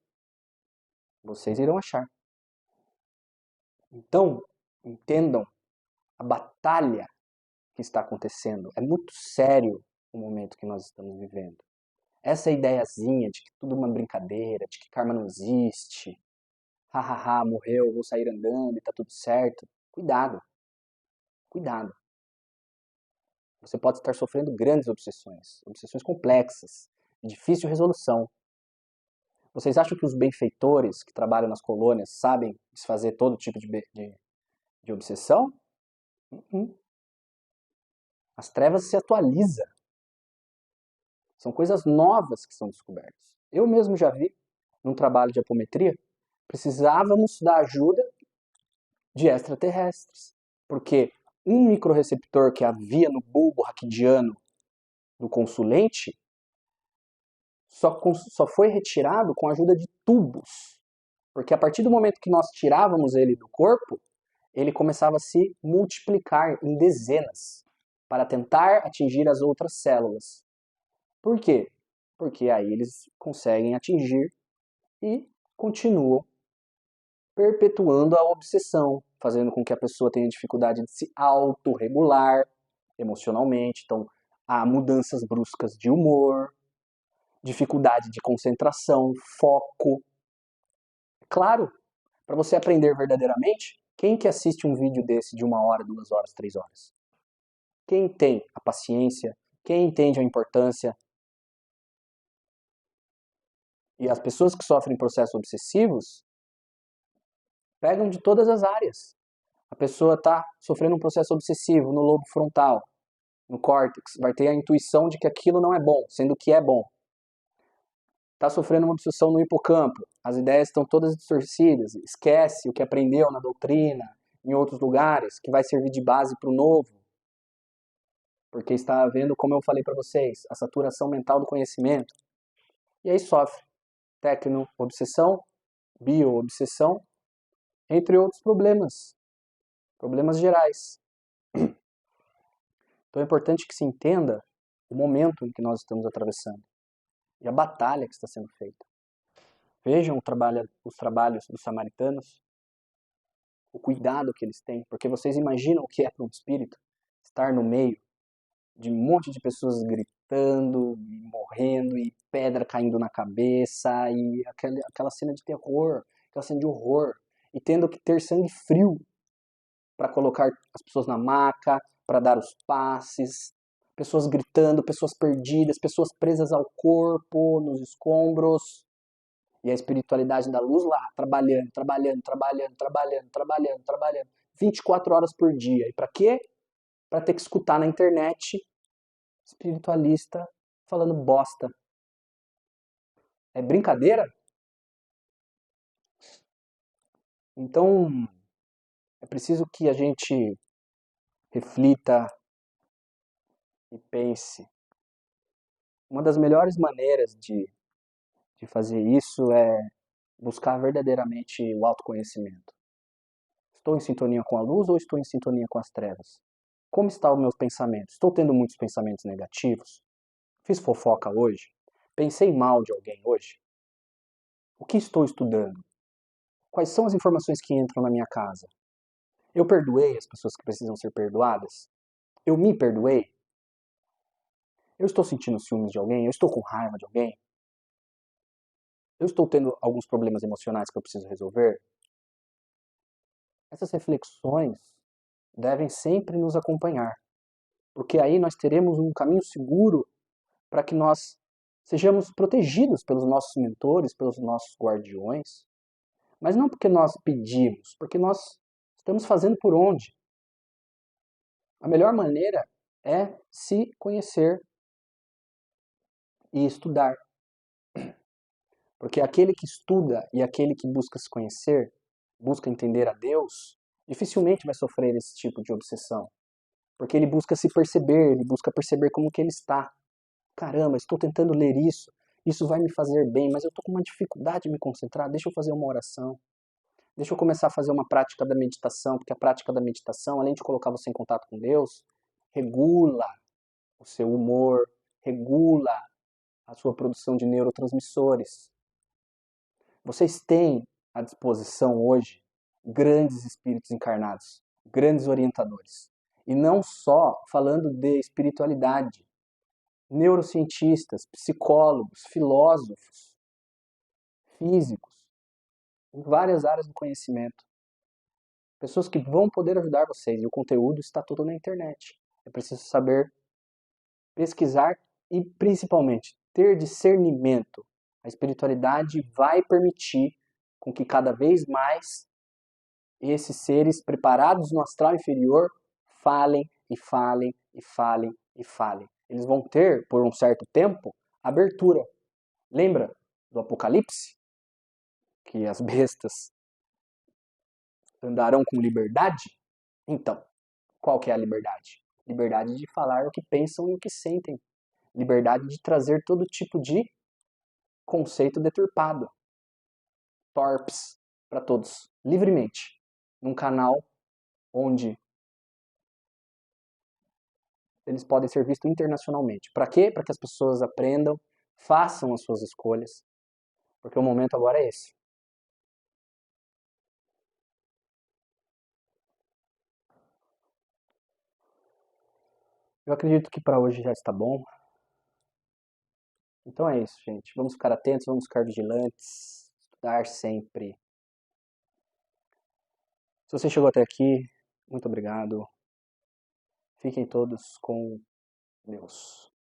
Vocês irão achar. Então, entendam a batalha que está acontecendo. É muito sério o momento que nós estamos vivendo. Essa ideiazinha de que tudo é uma brincadeira, de que karma não existe, hahaha, morreu, vou sair andando e tá tudo certo. Cuidado. Cuidado. Você pode estar sofrendo grandes obsessões complexas, de difícil resolução. Vocês acham que os benfeitores que trabalham nas colônias sabem desfazer todo tipo de obsessão? As trevas se atualizam. São coisas novas que são descobertas. Eu mesmo já vi, num trabalho de apometria, precisávamos da ajuda de extraterrestres. Porque um microreceptor que havia no bulbo raquidiano do consulente só foi retirado com a ajuda de tubos. Porque a partir do momento que nós tirávamos ele do corpo, ele começava a se multiplicar em dezenas para tentar atingir as outras células. Por quê? Porque aí eles conseguem atingir e continuam perpetuando a obsessão, fazendo com que a pessoa tenha dificuldade de se autorregular emocionalmente. Então, há mudanças bruscas de humor, dificuldade de concentração, foco. Claro, para você aprender verdadeiramente, quem que assiste um vídeo desse de 1 hora, 2 horas, 3 horas? Quem tem a paciência, quem entende a importância. E as pessoas que sofrem processos obsessivos pegam de todas as áreas. A pessoa está sofrendo um processo obsessivo no lobo frontal, no córtex, vai ter a intuição de que aquilo não é bom, sendo que é bom. Está sofrendo uma obsessão no hipocampo, as ideias estão todas distorcidas, esquece o que aprendeu na doutrina, em outros lugares, que vai servir de base para o novo. Porque está havendo, como eu falei para vocês, a saturação mental do conhecimento. E aí sofre tecno-obsessão, bio-obsessão, entre outros problemas gerais. Então é importante que se entenda o momento em que nós estamos atravessando e a batalha que está sendo feita. Vejam os trabalhos dos samaritanos, o cuidado que eles têm, porque vocês imaginam o que é para um espírito estar no meio de um monte de pessoas gritando, e morrendo, e pedra caindo na cabeça, e aquela cena de terror, aquela cena de horror, e tendo que ter sangue frio para colocar as pessoas na maca, para dar os passes, pessoas gritando, pessoas perdidas, pessoas presas ao corpo, nos escombros, e a espiritualidade da luz lá, trabalhando, 24 horas por dia. E para quê? para ter que escutar na internet espiritualista falando bosta. É brincadeira? Então, é preciso que a gente reflita e pense. Uma das melhores maneiras de fazer isso é buscar verdadeiramente o autoconhecimento. Estou em sintonia com a luz ou estou em sintonia com as trevas? Como estão os meus pensamentos? Estou tendo muitos pensamentos negativos? Fiz fofoca hoje? Pensei mal de alguém hoje? O que estou estudando? Quais são as informações que entram na minha casa? Eu perdoei as pessoas que precisam ser perdoadas? Eu me perdoei? Eu estou sentindo ciúmes de alguém? Eu estou com raiva de alguém? Eu estou tendo alguns problemas emocionais que eu preciso resolver? Essas reflexões devem sempre nos acompanhar, porque aí nós teremos um caminho seguro para que nós sejamos protegidos pelos nossos mentores, pelos nossos guardiões, mas não porque nós pedimos, porque nós estamos fazendo por onde. A melhor maneira é se conhecer e estudar. Porque aquele que estuda e aquele que busca se conhecer, busca entender a Deus, dificilmente vai sofrer esse tipo de obsessão. Porque ele busca se perceber, ele busca perceber como que ele está. Caramba, estou tentando ler isso, isso vai me fazer bem, mas eu estou com uma dificuldade de me concentrar, deixa eu fazer uma oração. Deixa eu começar a fazer uma prática da meditação, porque a prática da meditação, além de colocar você em contato com Deus, regula o seu humor, regula a sua produção de neurotransmissores. Vocês têm à disposição hoje grandes espíritos encarnados, grandes orientadores. E não só falando de espiritualidade, neurocientistas, psicólogos, filósofos, físicos, em várias áreas do conhecimento. Pessoas que vão poder ajudar vocês, e o conteúdo está todo na internet. É preciso saber pesquisar e, principalmente, ter discernimento. A espiritualidade vai permitir com que cada vez mais esses seres preparados no astral inferior falem e falem e falem e falem. Eles vão ter, por um certo tempo, abertura. Lembra do Apocalipse? Que as bestas andarão com liberdade? Então, qual que é a liberdade? Liberdade de falar o que pensam e o que sentem. Liberdade de trazer todo tipo de conceito deturpado, torpes, para todos, livremente, num canal onde eles podem ser vistos internacionalmente. Para quê? Para que as pessoas aprendam, façam as suas escolhas, porque o momento agora é esse. Eu acredito que para hoje já está bom. Então é isso, gente. Vamos ficar atentos, vamos ficar vigilantes, estudar sempre. Se você chegou até aqui, muito obrigado. Fiquem todos com Deus.